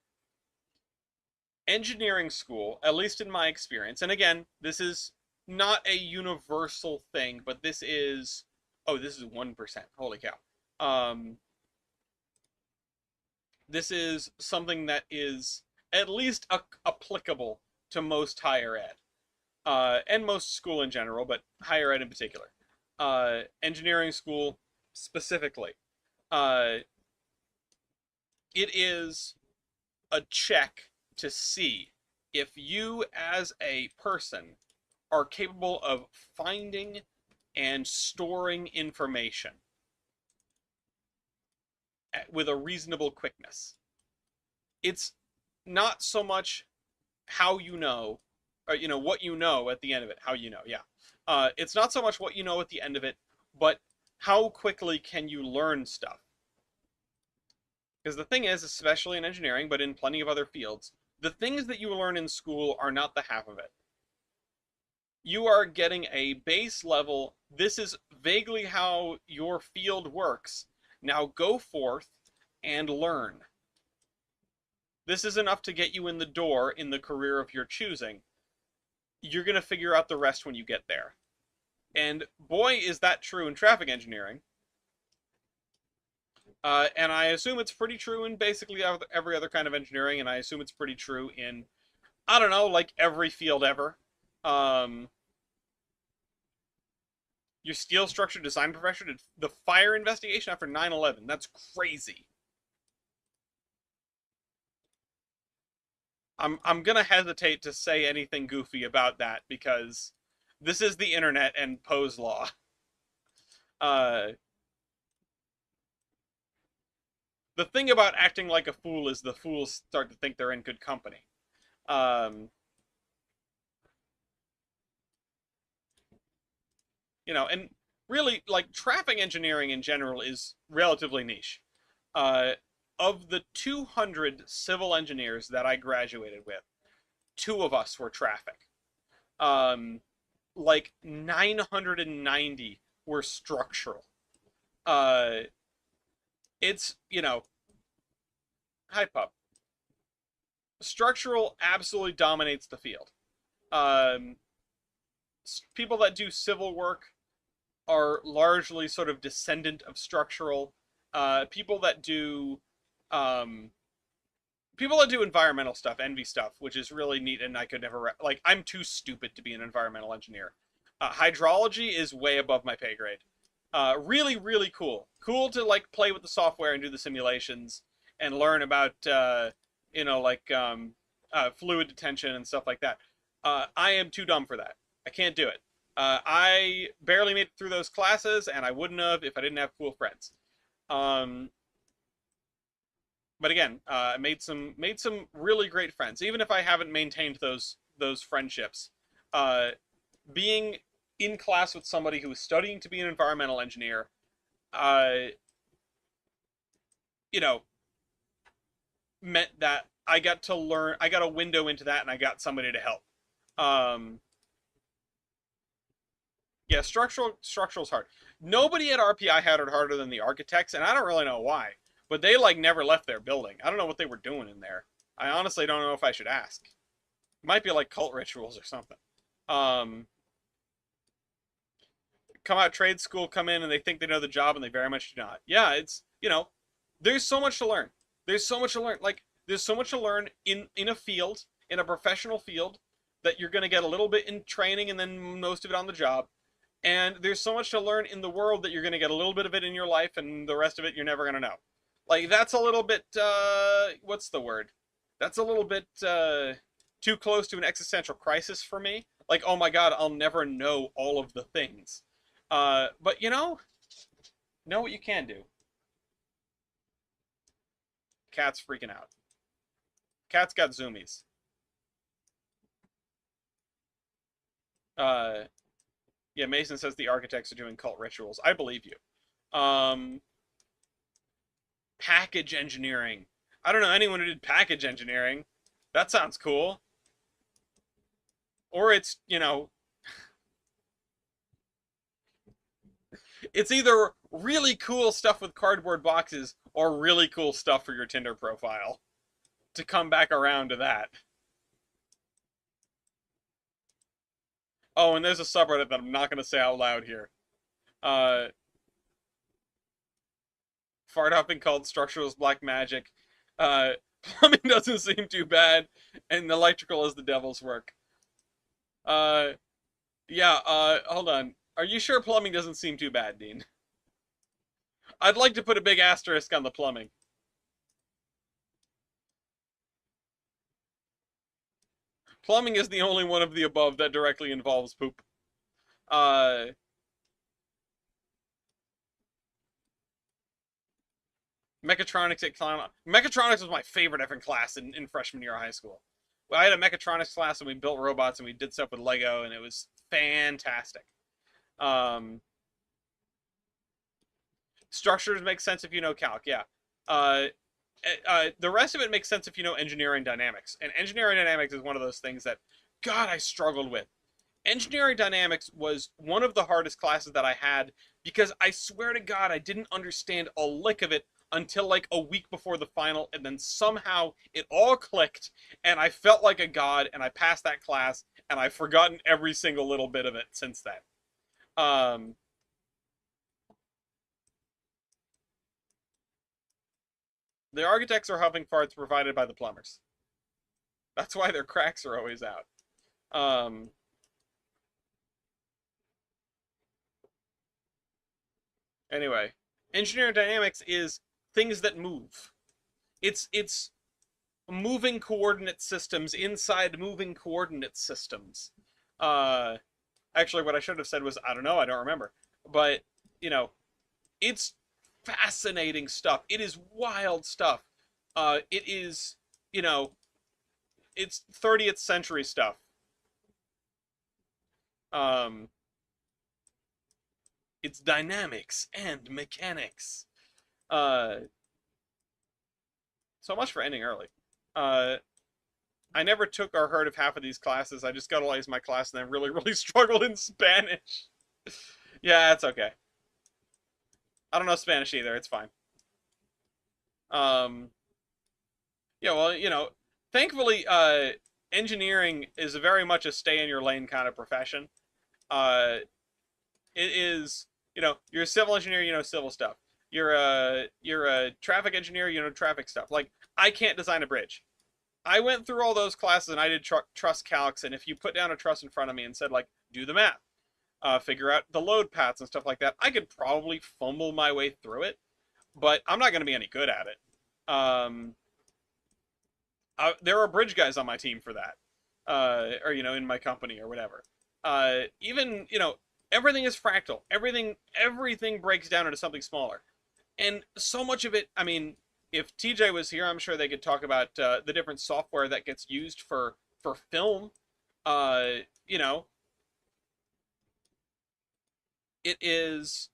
Engineering school, at least in my experience, and again, this is not a universal thing, but this is, oh, this is 1%. Holy cow. This is something that is at least applicable to most higher ed, and most school in general, but higher ed in particular. Engineering school specifically. It is a check to see if you as a person are capable of finding and storing information with a reasonable quickness. It's not so much how you know, or what you know at the end of it. How you know, yeah. It's not so much what you know at the end of it, but how quickly can you learn stuff. Because the thing is, especially in engineering, but in plenty of other fields, the things that you learn in school are not the half of it. You are getting a base level, this is vaguely how your field works. Now go forth and learn. This is enough to get you in the door in the career of your choosing. You're going to figure out the rest when you get there. And boy, is that true in traffic engineering. And I assume it's pretty true in basically every other kind of engineering, and I assume it's pretty true in, I don't know, like every field ever. Your steel structure design professor did the fire investigation after 9/11. That's crazy. I'm gonna hesitate to say anything goofy about that because this is the internet and Poe's law. The thing about acting like a fool is the fools start to think they're in good company. And really, like, traffic engineering in general is relatively niche. Of the 200 civil engineers that I graduated with, 2 of us were traffic. Like 990 were structural. It's, hi pup. Structural absolutely dominates the field. People that do civil work are largely sort of descendant of structural. People that do environmental stuff envy stuff, which is really neat, and I could never like. I'm too stupid to be an environmental engineer. Hydrology is way above my pay grade. Really, really cool. Cool to like play with the software and do the simulations and learn about fluid detention and stuff like that. I am too dumb for that. I can't do it. I barely made it through those classes, and I wouldn't have if I didn't have cool friends. But again, made some really great friends. Even if I haven't maintained those friendships, being in class with somebody who is studying to be an environmental engineer, meant that I got to learn. I got a window into that, and I got somebody to help. Yeah, structural's hard. Nobody at RPI had it harder than the architects, and I don't really know why. But they like never left their building. I don't know what they were doing in there. I honestly don't know if I should ask. It might be like cult rituals or something. Um, Come out trade school, come in, and they think they know the job, and they very much do not. Yeah, it's there's so much to learn. There's so much to learn. Like there's so much to learn in a field, in a professional field, that you're gonna get a little bit in training, and then most of it on the job. And there's so much to learn in the world that you're gonna get a little bit of it in your life, and the rest of it you're never gonna know. Like that's a little bit what's the word? That's a little bit too close to an existential crisis for me. Like, oh my god, I'll never know all of the things. But know what you can do. Cat's freaking out. Cat's got zoomies. Uh, yeah, Mason says the architects are doing cult rituals. I believe you. Package engineering. I don't know anyone who did package engineering. That sounds cool. Or it's either really cool stuff with cardboard boxes or really cool stuff for your Tinder profile. To come back around to that. Oh, and there's a subreddit that I'm not going to say out loud here. Uh, Fart hopping called structural black magic. Plumbing doesn't seem too bad, and electrical is the devil's work. Uh, yeah, hold on. Are you sure plumbing doesn't seem too bad, Dean? I'd like to put a big asterisk on the plumbing. Plumbing is the only one of the above that directly involves poop. Uh, Mechatronics at Clown. Mechatronics was my favorite effing class in freshman year of high school. I had a mechatronics class and we built robots and we did stuff with Lego and it was fantastic. Um, Structures make sense if you know calc, yeah. Uh, the rest of it makes sense if you know engineering dynamics. And engineering dynamics is one of those things that, God, I struggled with. Engineering dynamics was one of the hardest classes that I had because I swear to God, I didn't understand a lick of it until like a week before the final, and then somehow it all clicked, and I felt like a god, and I passed that class, and I've forgotten every single little bit of it since then. Um, the architects are huffing farts provided by the plumbers. That's why their cracks are always out. Um, anyway, engineering dynamics is things that move. It's moving coordinate systems inside moving coordinate systems. Uh, Actually, what I should have said was, I don't know, I don't remember. But, you know, it's fascinating stuff. It is wild stuff. It is, you know, it's 30th century stuff. Um, it's dynamics and mechanics. Uh, so much for ending early. Uh, I never took or heard of half of these classes. I just got all these my class and then really, really struggled in Spanish. Yeah, that's okay. I don't know Spanish either. It's fine. Um, yeah, well, thankfully, engineering is very much a stay in your lane kind of profession. Uh, it is, you're a civil engineer, you know civil stuff. You're a traffic engineer, you know traffic stuff. Like, I can't design a bridge. I went through all those classes and I did truss calcs, and if you put down a truss in front of me and said, like, do the math, figure out the load paths and stuff like that, I could probably fumble my way through it, but I'm not going to be any good at it. There are bridge guys on my team for that, or, in my company or whatever. Even, everything is fractal. Everything breaks down into something smaller. And so much of it, I mean, if TJ was here, I'm sure they could talk about the different software that gets used for film. Uh, you know, it is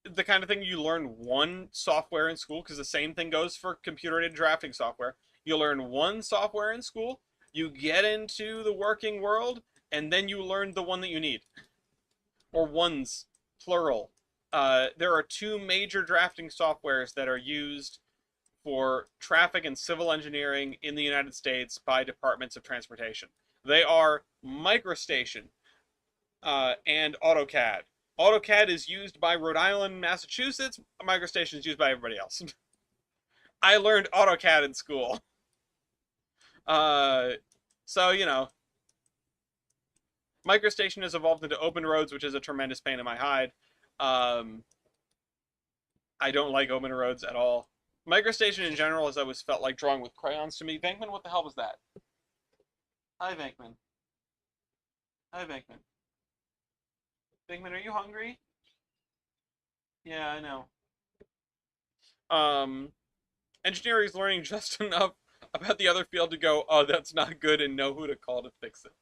the kind of thing you learn one software in school, because the same thing goes for computer-aided drafting software. You learn one software in school, you get into the working world, and then you learn the one that you need. or ones, plural. There are two major drafting softwares that are used for traffic and civil engineering in the United States by departments of transportation. They are MicroStation and AutoCAD. AutoCAD is used by Rhode Island, Massachusetts. MicroStation is used by everybody else. I learned AutoCAD in school. Uh, so, you know, MicroStation has evolved into Open Roads, which is a tremendous pain in my hide. Um, I don't like Open Roads at all. MicroStation in general has always felt like drawing with crayons to me. Venkman, what the hell was that? Hi, Venkman. Hi, Venkman. Venkman, are you hungry? Yeah, I know. Um, Engineering is learning just enough about the other field to go, oh, that's not good, and know who to call to fix it.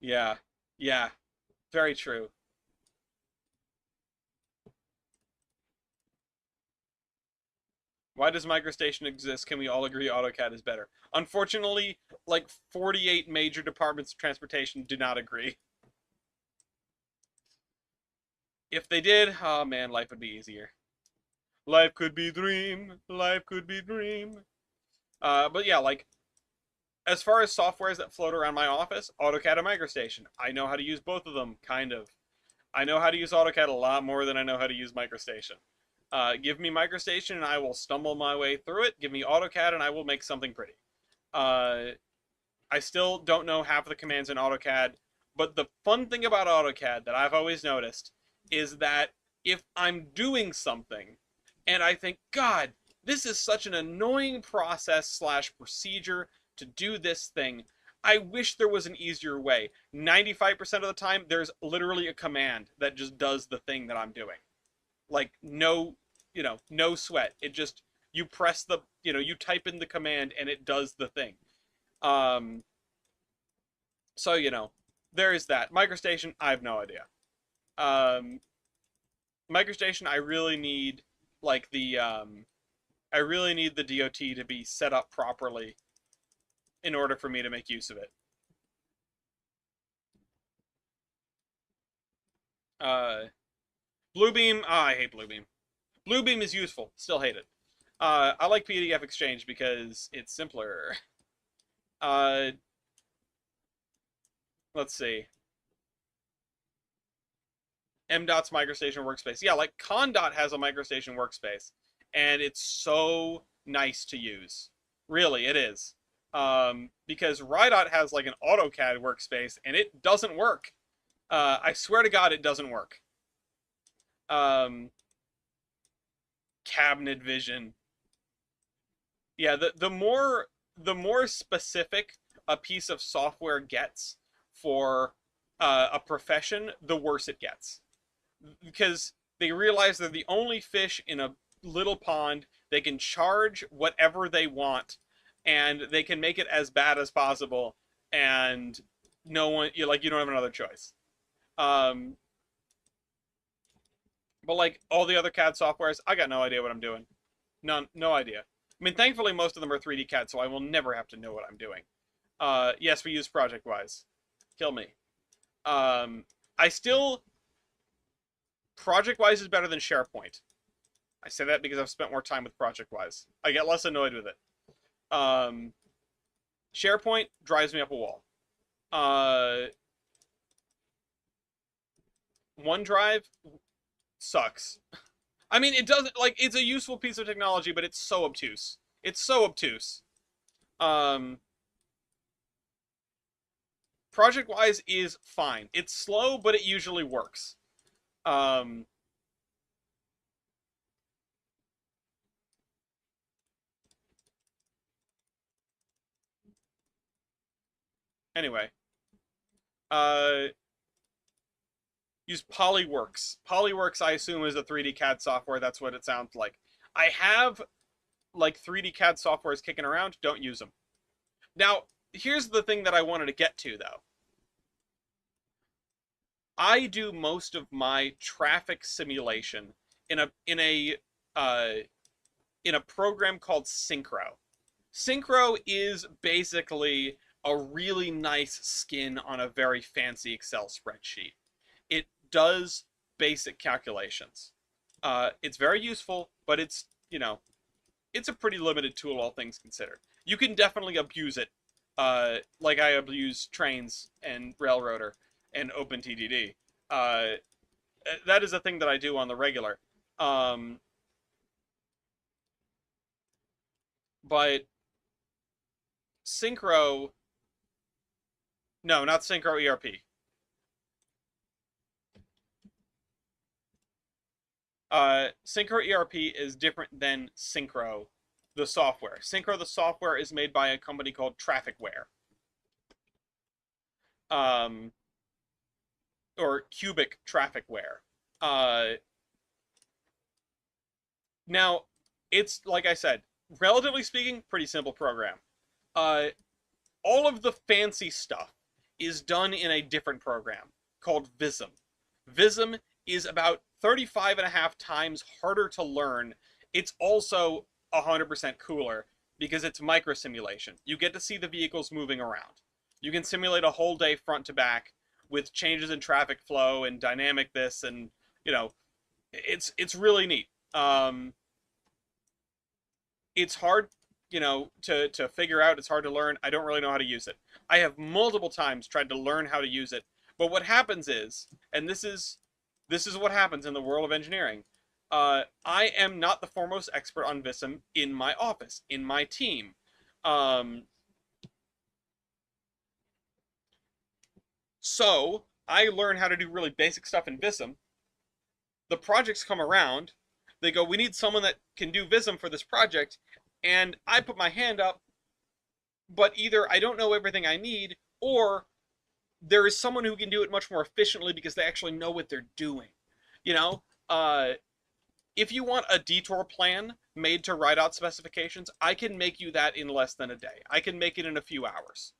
Yeah, yeah, very true. Why does MicroStation exist? Can we all agree AutoCAD is better? Unfortunately, like 48 major departments of transportation do not agree. If they did, oh man, life would be easier. Life could be dream. Life could be dream. But yeah, like as far as softwares that float around my office, AutoCAD and MicroStation. I know how to use both of them, kind of. I know how to use AutoCAD a lot more than I know how to use MicroStation. Give me MicroStation and I will stumble my way through it. Give me AutoCAD and I will make something pretty. Uh, I still don't know half of the commands in AutoCAD, but the fun thing about AutoCAD that I've always noticed is that if I'm doing something and I think, God, this is such an annoying process slash procedure to do this thing, I wish there was an easier way. 95% of the time, there's literally a command that just does the thing that I'm doing. Like, no, no sweat. It just, you press the, you type in the command and it does the thing. Um, so, there is that. MicroStation, I have no idea. Um, MicroStation, I really need, like, I really need the DOT to be set up properly in order for me to make use of it. Uh, Bluebeam, I hate Bluebeam. Bluebeam is useful, still hate it. I like PDF Exchange because it's simpler. Uh, let's see. MDOT's MicroStation workspace. Yeah, like ConDOT has a MicroStation workspace, and it's so nice to use. Really, it is. Because RIDOT has like an AutoCAD workspace, and it doesn't work. I swear to God, it doesn't work. Um, Cabinet Vision. Yeah, the more specific a piece of software gets for a profession, the worse it gets. Because they realize they're the only fish in a little pond. They can charge whatever they want, and they can make it as bad as possible. And no one, you don't have another choice. Um, but like all the other CAD softwares, I got no idea what I'm doing. None, no idea. I mean, thankfully most of them are 3D CAD, so I will never have to know what I'm doing. Yes, we use ProjectWise. Kill me. I still ProjectWise is better than SharePoint. I say that because I've spent more time with ProjectWise. I get less annoyed with it. SharePoint drives me up a wall. OneDrive sucks. I mean, it doesn't, like, it's a useful piece of technology, but it's so obtuse. It's so obtuse. ProjectWise is fine. It's slow, but it usually works. Anyway, uh, use Polyworks. Polyworks, I assume, is a 3D CAD software. That's what it sounds like. I have, like, 3D CAD softwares kicking around. Don't use them. Now, here's the thing that I wanted to get to, though. I do most of my traffic simulation in uh, a program called Synchro. Synchro is basically a really nice skin on a very fancy Excel spreadsheet. does basic calculations. It's very useful, but it's, it's a pretty limited tool, all things considered. You can definitely abuse it, like I abuse Trainz and Railroader and OpenTDD. That is a thing that I do on the regular. Um, but Synchro, no, not Synchro ERP. Synchro ERP is different than Synchro, the software. Synchro, the software, is made by a company called Trafficware. Um, or Cubic Trafficware. Now, it's, like I said, relatively speaking, pretty simple program. All of the fancy stuff is done in a different program called Vism. Vism is about 35 and a half times harder to learn. It's also 100% cooler because it's micro simulation. You get to see the vehicles moving around. You can simulate a whole day front to back with changes in traffic flow and dynamic this, and it's really neat. It's hard, to figure out. It's hard to learn. I don't really know how to use it. I have multiple times tried to learn how to use it, but what happens is, and this is what happens in the world of engineering. I am not the foremost expert on Vism in my office, in my team. So I learn how to do really basic stuff in Vism. The projects come around. They go, we need someone that can do Vism for this project. And I put my hand up, but either I don't know everything I need, or there is someone who can do it much more efficiently because they actually know what they're doing. If you want a detour plan made to write out specifications, I can make you that in less than a day. I can make it in a few hours.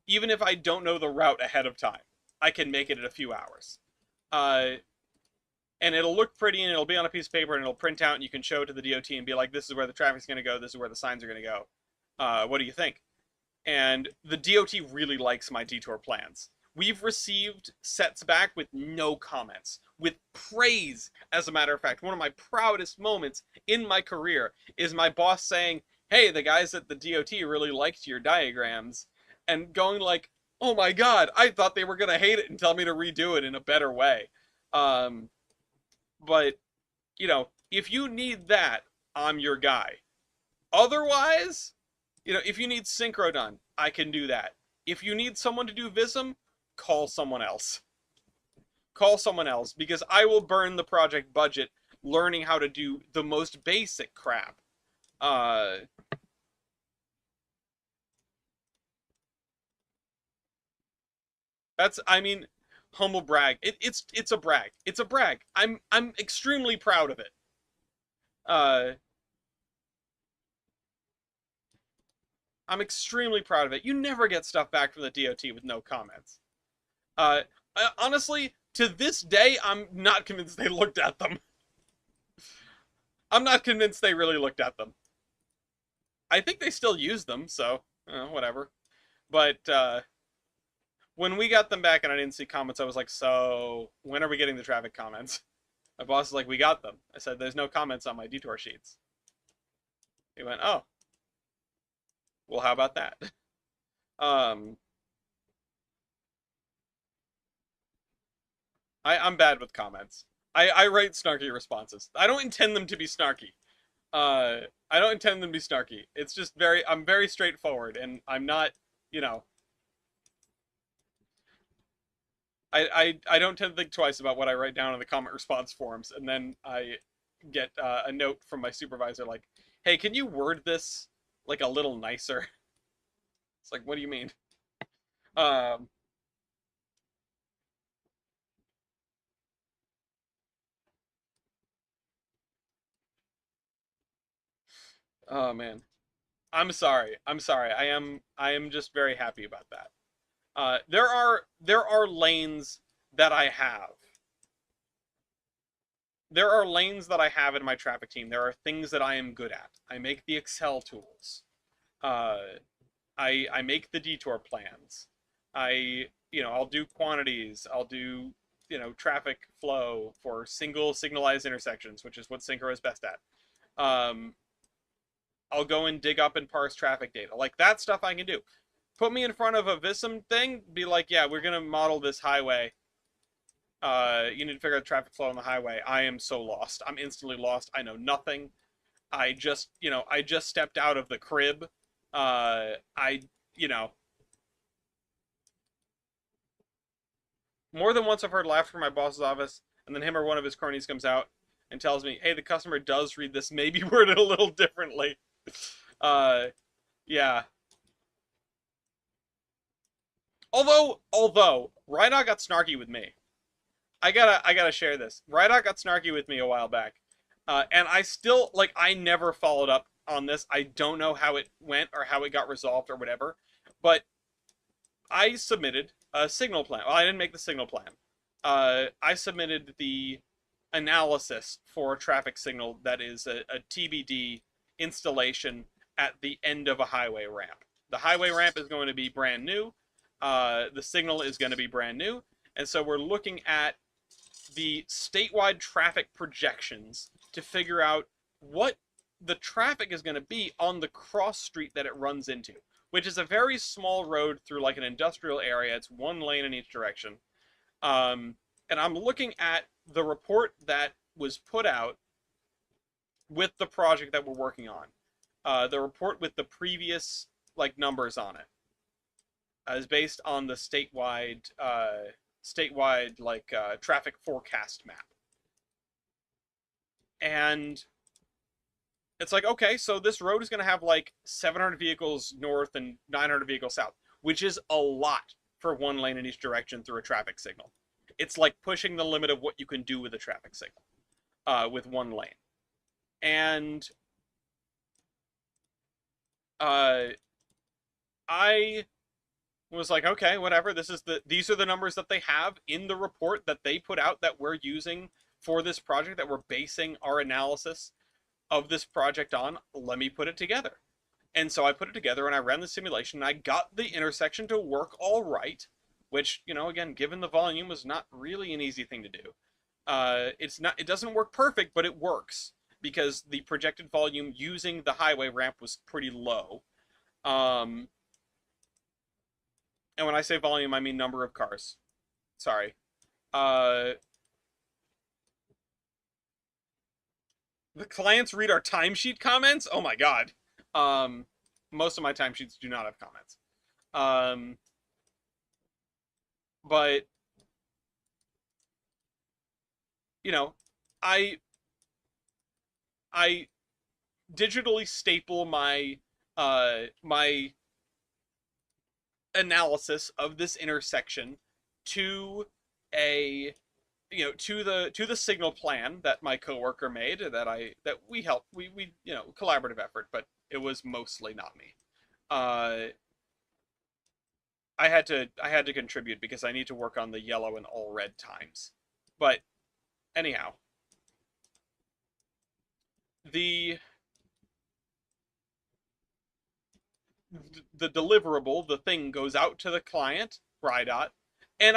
Even if I don't know the route ahead of time, I can make it in a few hours. And it'll look pretty, and it'll be on a piece of paper, and it'll print out, and you can show it to the DOT and be like, this is where the traffic's going to go, this is where the signs are going to go. What do you think? And the DOT really likes my detour plans. We've received sets back with no comments, with praise, as a matter of fact. One of my proudest moments in my career is my boss saying, hey, the guys at the DOT really liked your diagrams, and going like, oh my god, I thought they were going to hate it and tell me to redo it in a better way. But, if you need that, I'm your guy. Otherwise, if you need Synchro done, I can do that. If you need someone to do Vism, call someone else. Call someone else, because I will burn the project budget learning how to do the most basic crap. Humble brag. It's a brag. It's a brag. I'm extremely proud of it. I'm extremely proud of it. You never get stuff back from the DOT with no comments. Honestly, to this day, I'm not convinced they looked at them. I'm not convinced they really looked at them. I think they still use them, so whatever. But when we got them back and I didn't see comments, I was like, so when are we getting the traffic comments? My boss is like, we got them. I said, there's no comments on my detour sheets. He went, oh. Well, how about that? I'm bad with comments. I write snarky responses. I don't intend them to be snarky. I don't intend them to be snarky. It's just I'm very straightforward, and I'm not, I don't tend to think twice about what I write down in the comment response forums, and then I get a note from my supervisor like, hey, can you word this like a little nicer? It's like, what do you mean? Oh man. I'm sorry. I'm sorry. I am just very happy about that. There are lanes that I have. There are lanes that I have in my traffic team. There are things that I am good at. I make the Excel tools. I make the detour plans. I I'll do quantities, I'll do, traffic flow for single signalized intersections, which is what Synchro is best at. Um, I'll go and dig up and parse traffic data. Like that stuff I can do. Put me in front of a Vism thing, be like, yeah, we're gonna model this highway. You need to figure out the traffic flow on the highway. I am so lost. I'm instantly lost. I know nothing. I just stepped out of the crib. I, you know, More than once I've heard laughter from my boss's office, and then him or one of his cronies comes out and tells me, hey, the customer does read this, maybe worded a little differently. Uh, yeah. Although, Rydot got snarky with me. I gotta share this. Rydot got snarky with me a while back. And I still, like, I never followed up on this. I don't know how it went or how it got resolved or whatever. But I submitted a signal plan. Well, I didn't make the signal plan. I submitted the analysis for a traffic signal that is a TBD installation at the end of a highway ramp. The highway ramp is going to be brand new. The signal is going to be brand new. And so we're looking at the statewide traffic projections to figure out what the traffic is going to be on the cross street that it runs into, which is a very small road through like an industrial area. It's one lane in each direction. And I'm looking at the report that was put out with the project that we're working on. The report with the previous like numbers on it is based on the statewide like traffic forecast map. And it's like, okay, so this road is going to have like 700 vehicles north and 900 vehicles south, which is a lot for one lane in each direction through a traffic signal. It's like pushing the limit of what you can do with a traffic signal with one lane. And I was like, okay, whatever. These are the numbers that they have in the report that they put out that we're using for this project, that we're basing our analysis of this project on. Let me put it together. And so I put it together and I ran the simulation and I got the intersection to work all right, which, again, given the volume, was not really an easy thing to do. It doesn't work perfect, but it works because the projected volume using the highway ramp was pretty low. And when I say volume, I mean number of cars. Sorry. The clients read our timesheet comments? Oh my god. Most of my timesheets do not have comments. But I digitally staple my my analysis of this intersection to to the signal plan that my coworker made, that we helped, we collaborative effort, but it was mostly not me. I had to contribute because I need to work on the yellow and all red times. But anyhow, the deliverable, the thing goes out to the client, Rydot, and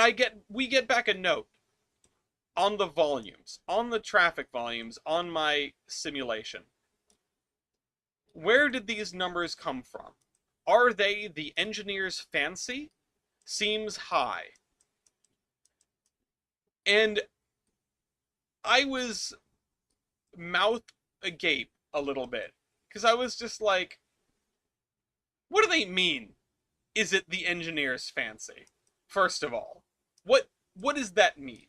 we get back a note on the volumes, on the traffic volumes, on my simulation. Where did these numbers come from? Are they the engineer's fancy? Seems high. And I was mouth agape a little bit, because I was just like, what do they mean? Is it the engineer's fancy? First of all, what does that mean?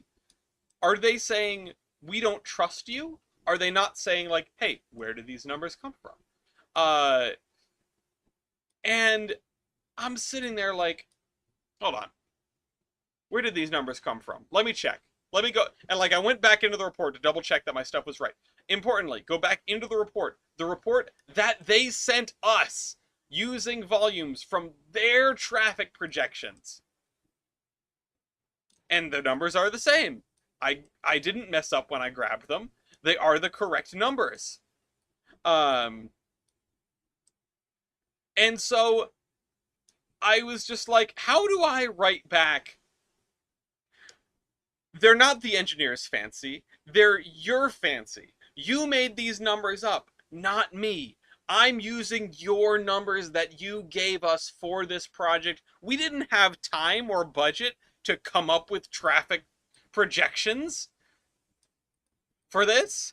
Are they saying we don't trust you? Are they not saying like, hey, where do these numbers come from? And I'm sitting there like, hold on. Where did these numbers come from? Let me check. Let me go. And like, I went back into the report to double check that my stuff was right. Importantly, go back into the report that they sent us using volumes from their traffic projections. And the numbers are the same. I didn't mess up when I grabbed them. They are the correct numbers. And so I was just like, how do I write back? They're not the engineer's fancy. They're your fancy. You made these numbers up, not me. I'm using your numbers that you gave us for this project. We didn't have time or budget to come up with traffic projections for this.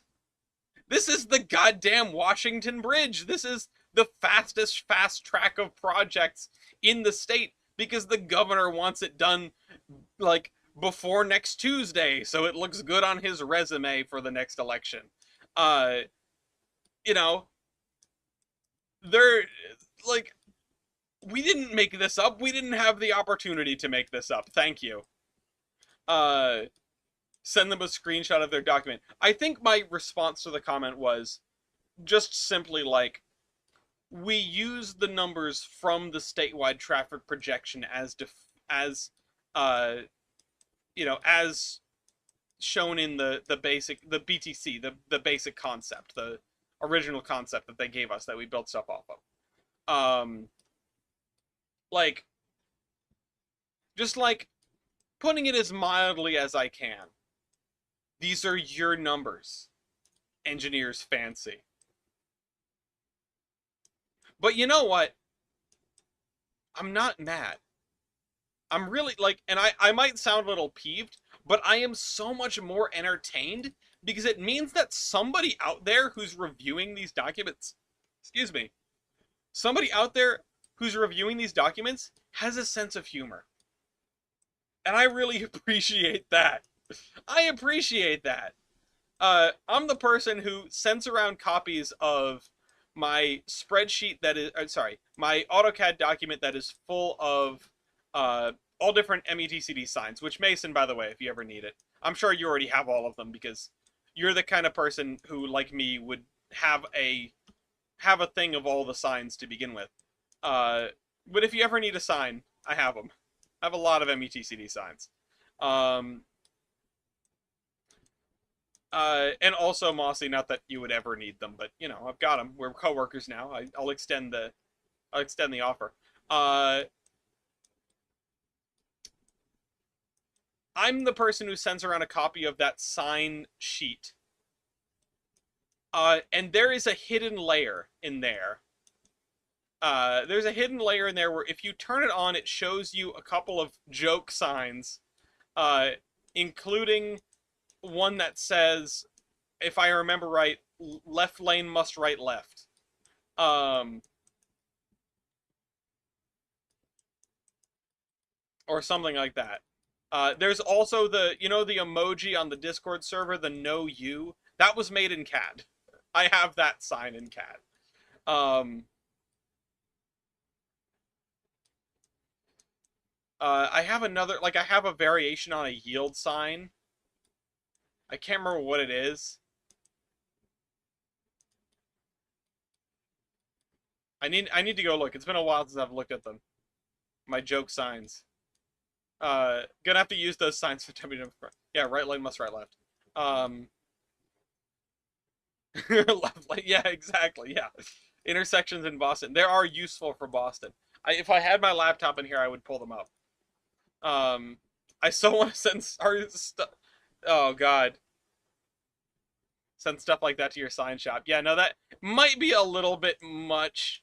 This is the goddamn Washington Bridge. This is the fastest fast track of projects in the state because the governor wants it done like before next Tuesday so it looks good on his resume for the next election. Uh you know, they're like, we didn't make this up. We didn't have the opportunity to make this up. Thank you. Uh Send them a screenshot of their document. I think my response to the comment was just simply like, we use the numbers from the statewide traffic projection as as shown in the basic, the BTC, the basic concept, the original concept that they gave us that we built stuff off of. Like, just like putting it as mildly as I can. These are your numbers, engineers fancy. But you know what? I'm not mad. I'm really like, and I might sound a little peeved, but I am so much more entertained because it means that somebody out there who's reviewing these documents, excuse me, somebody out there who's reviewing these documents has a sense of humor. And I really appreciate that. I appreciate that. I'm the person who sends around copies of my spreadsheet that is, sorry, my AutoCAD document that is full of all different METCD signs, which Mason, by the way, if you ever need it. I'm sure you already have all of them because you're the kind of person who, like me, would have a thing of all the signs to begin with. But if you ever need a sign, I have them. I have a lot of METCD signs. And also, Mossy, not that you would ever need them, but, you know, I've got them. We're coworkers now. I'll extend the offer. I'm the person who sends around a copy of that sign sheet. And there is a hidden layer in there. There's a hidden layer in there where if you turn it on, it shows you a couple of joke signs, including one that says, if I remember right, left lane must right left. Or something like that. There's also the emoji on the Discord server, the no you. That was made in CAD. I have that sign in CAD. I have another, like, I have a variation on a yield sign. I can't remember what it is. I need to go look. It's been a while since I've looked at them. My joke signs. Gonna have to use those signs for W. Yeah, right lane must right left. Left lane, yeah, exactly, yeah. Intersections in Boston. They are useful for Boston. If I had my laptop in here, I would pull them up. I still want to send stuff. Oh, God. Send stuff like that to your sign shop. Yeah, no, that might be a little bit much.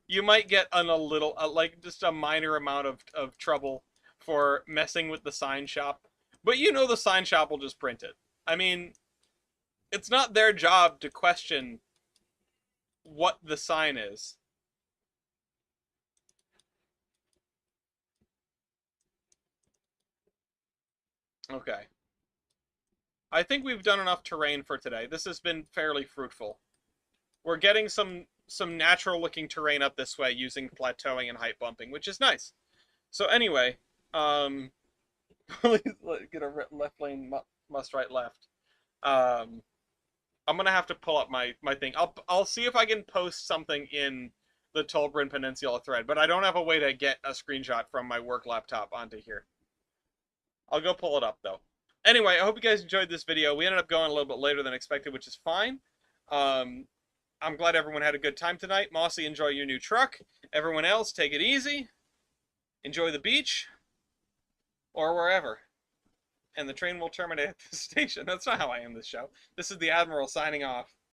You might get a little, like, just a minor amount of trouble for messing with the sign shop. But you know the sign shop will just print it. I mean, it's not their job to question what the sign is. Okay. I think we've done enough terrain for today. This has been fairly fruitful. We're getting some natural looking terrain up this way using plateauing and height bumping, which is nice. So anyway, get a left lane must right left. I'm gonna have to pull up my thing. I'll see if I can post something in the Tolbrynd Peninsula thread, but I don't have a way to get a screenshot from my work laptop onto here. I'll go pull it up though. Anyway, I hope you guys enjoyed this video. We ended up going a little bit later than expected, which is fine. I'm glad everyone had a good time tonight. Mossy, enjoy your new truck. Everyone else, take it easy. enjoy the beach or wherever. And the train will terminate at the station. That's not how I end this show. This is the Admiral signing off.